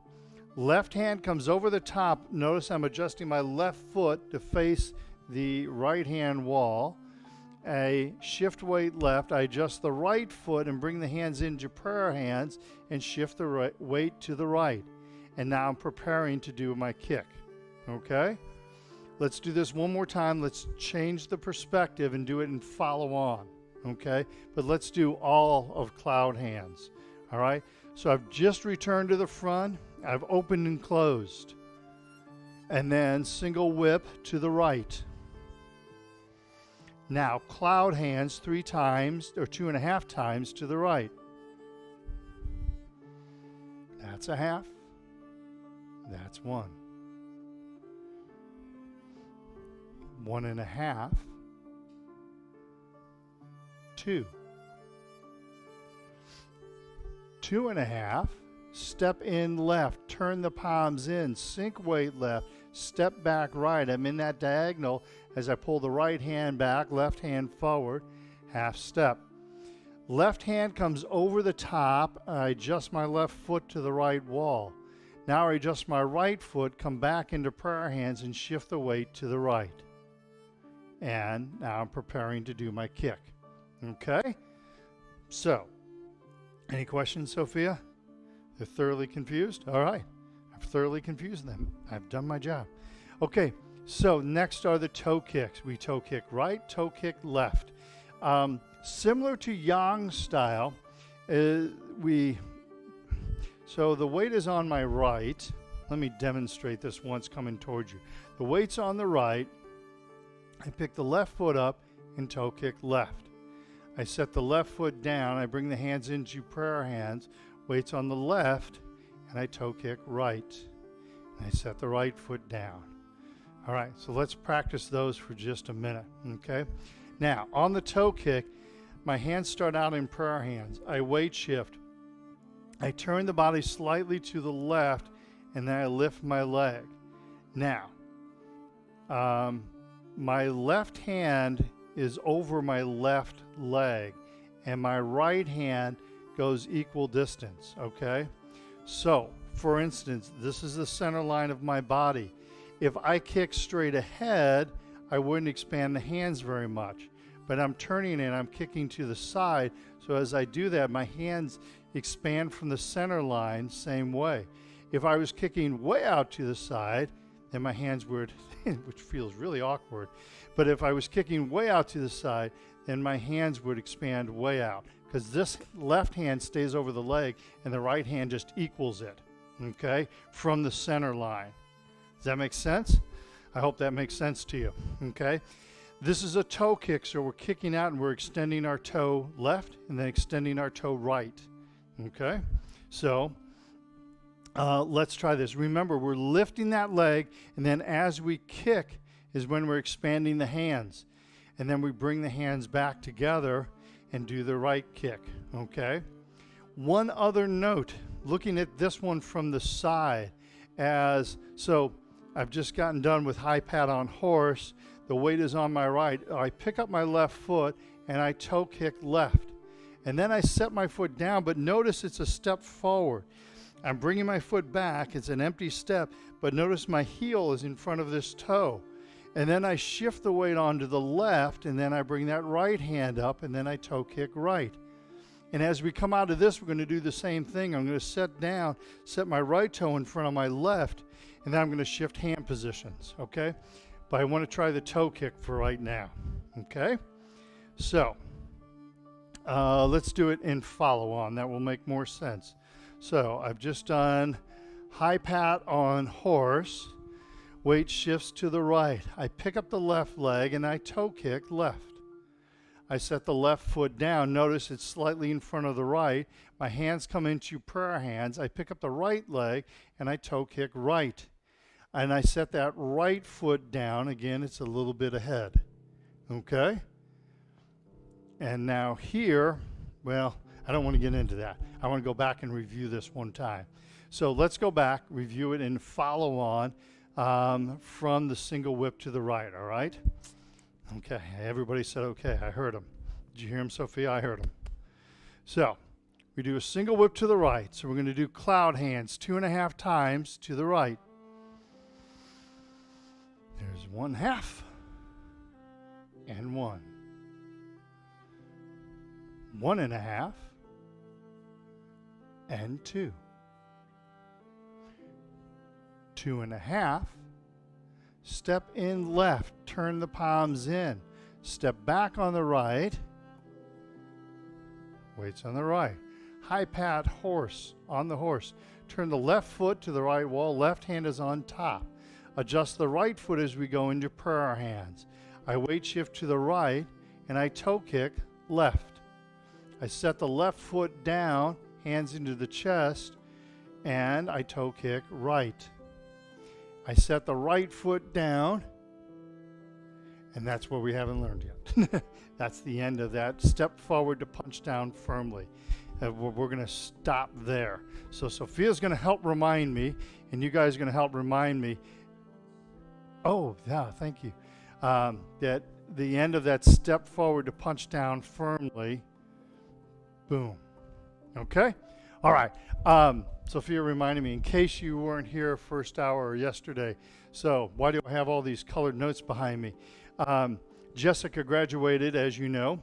Left hand comes over the top. Notice I'm adjusting my left foot to face the right hand wall. I shift weight left. I adjust the right foot and bring the hands into prayer hands and shift the weight to the right. And now I'm preparing to do my kick. Okay? Let's do this one more time. Let's change the perspective and do it and follow on. Okay? But let's do all of cloud hands. All right? So I've just returned to the front. I've opened and closed. And then single whip to the right. Now cloud hands 3 times or 2.5 times to the right. That's a half. That's 1. 1.5. 2. 2.5. Step in left, turn the palms in, sink weight left, step back right. I'm in that diagonal as I pull the right hand back, left hand forward, half step. Left hand comes over the top. I adjust my left foot to the right wall. Now I adjust my right foot, come back into prayer hands and shift the weight to the right. And now I'm preparing to do my kick. Okay? So, any questions, Sophia? They're thoroughly confused? All right. I've thoroughly confused them. I've done my job. Okay, so next are the toe kicks. We toe kick right, toe kick left. Similar to Yang style, so the weight is on my right. Let me demonstrate this once coming towards you. The weight's on the right. I pick the left foot up and toe kick left. I set the left foot down. I bring the hands into prayer hands. Weight's on the left, and I toe kick right. And I set the right foot down. All right, so let's practice those for just a minute, okay? Now, on the toe kick, my hands start out in prayer hands. I weight shift. I turn the body slightly to the left, and then I lift my leg. Now, my left hand is over my left leg, and my right hand goes equal distance, okay? So, for instance, this is the center line of my body. If I kick straight ahead, I wouldn't expand the hands very much. But I'm turning and I'm kicking to the side, so as I do that, my hands expand from the center line same way. If I was kicking way out to the side, then my hands would, which feels really awkward, but if I was kicking way out to the side, then my hands would expand way out, because this left hand stays over the leg and the right hand just equals it, okay, from the center line. Does that make sense? I hope that makes sense to you, okay? This is a toe kick, so we're kicking out and we're extending our toe left and then extending our toe right, okay? So let's try this. Remember, we're lifting that leg, and then as we kick is when we're expanding the hands. And then we bring the hands back together and do the right kick, okay? One other note, looking at this one from the side, so I've just gotten done with high pat on horse. The weight is on my right. I pick up my left foot and I toe kick left. And then I set my foot down, but notice it's a step forward. I'm bringing my foot back. It's an empty step, but notice my heel is in front of this toe. And then I shift the weight onto the left, and then I bring that right hand up, and then I toe kick right. And as we come out of this, we're going to do the same thing. I'm going to set down, set my right toe in front of my left, and then I'm going to shift hand positions, okay? But I want to try the toe kick for right now, okay? So let's do it in follow on. That will make more sense. So I've just done high pat on horse. Weight shifts to the right. I pick up the left leg and I toe kick left. I set the left foot down. Notice it's slightly in front of the right. My hands come into prayer hands. I pick up the right leg and I toe kick right. And I set that right foot down. Again, it's a little bit ahead. Okay? And now here, well, I don't want to get into that. I want to go back and review this one time. So let's go back, review it, and follow on from the single whip to the right, all right? Okay, everybody said okay. I heard them. Did you hear them, Sophia? I heard them. So we do a single whip to the right. So we're going to do cloud hands 2.5 times to the right. There's 1/2 and 1. 1.5 and 2. 2.5. Step in left, turn the palms in. Step back on the right. Weights on the right. High pat horse on the horse. Turn the left foot to the right wall. Left hand is on top. Adjust the right foot as we go into prayer hands. I weight shift to the right and I toe kick left. I set the left foot down, hands into the chest, and I toe kick right. I set the right foot down, and that's what we haven't learned yet. That's the end of that. Step forward to punch down firmly. We're going to stop there. So Sophia's going to help remind me, and you guys are going to help remind me. Oh, yeah, thank you. That the end of that step forward to punch down firmly. Boom. Okay? All right. Sophia reminded me, in case you weren't here first hour or yesterday, so why do I have all these colored notes behind me? Jessica graduated, as you know,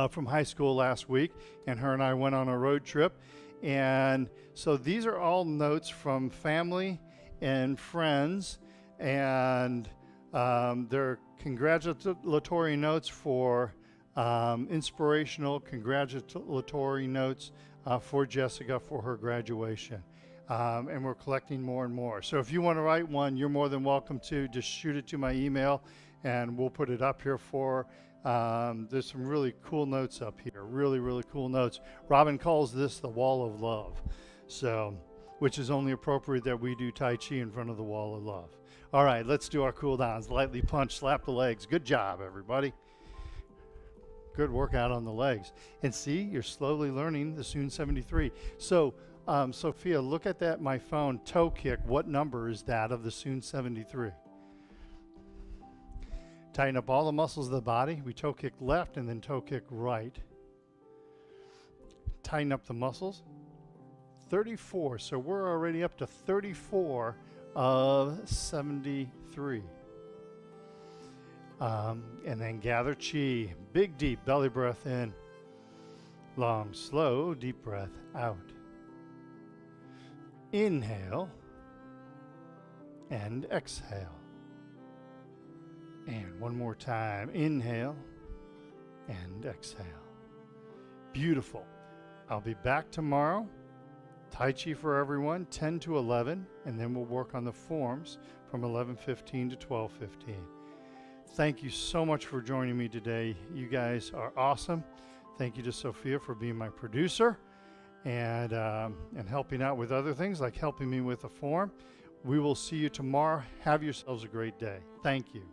from high school last week, and her and I went on a road trip. And so these are all notes from family and friends, and they're congratulatory notes for inspirational congratulatory notes for Jessica for her graduation. And we're collecting more and more. So if you want to write one, you're more than welcome to. Just shoot it to my email and we'll put it up here for, there's some really cool notes up here. Really, really cool notes. Robin calls this the wall of love. So, which is only appropriate that we do Tai Chi in front of the wall of love. All right, let's do our cool downs. Lightly punch, slap the legs. Good job, everybody. Good workout on the legs. And see, you're slowly learning the Soon 73. So, Sophia, look at that, my phone, toe kick. What number is that of the Soon 73? Tighten up all the muscles of the body. We toe kick left and then toe kick right. Tighten up the muscles. 34. So we're already up to 34 of 73. And then gather chi. Big, deep belly breath in. Long, slow, deep breath out. Inhale and exhale. And one more time. Inhale and exhale. Beautiful. I'll be back tomorrow. Tai Chi for everyone, 10 to 11, and then we'll work on the forms from 11:15 to 12:15. Thank you so much for joining me today. You guys are awesome. Thank you to Sophia for being my producer and helping out with other things like helping me with the form. We will see you tomorrow. Have yourselves a great day. Thank you.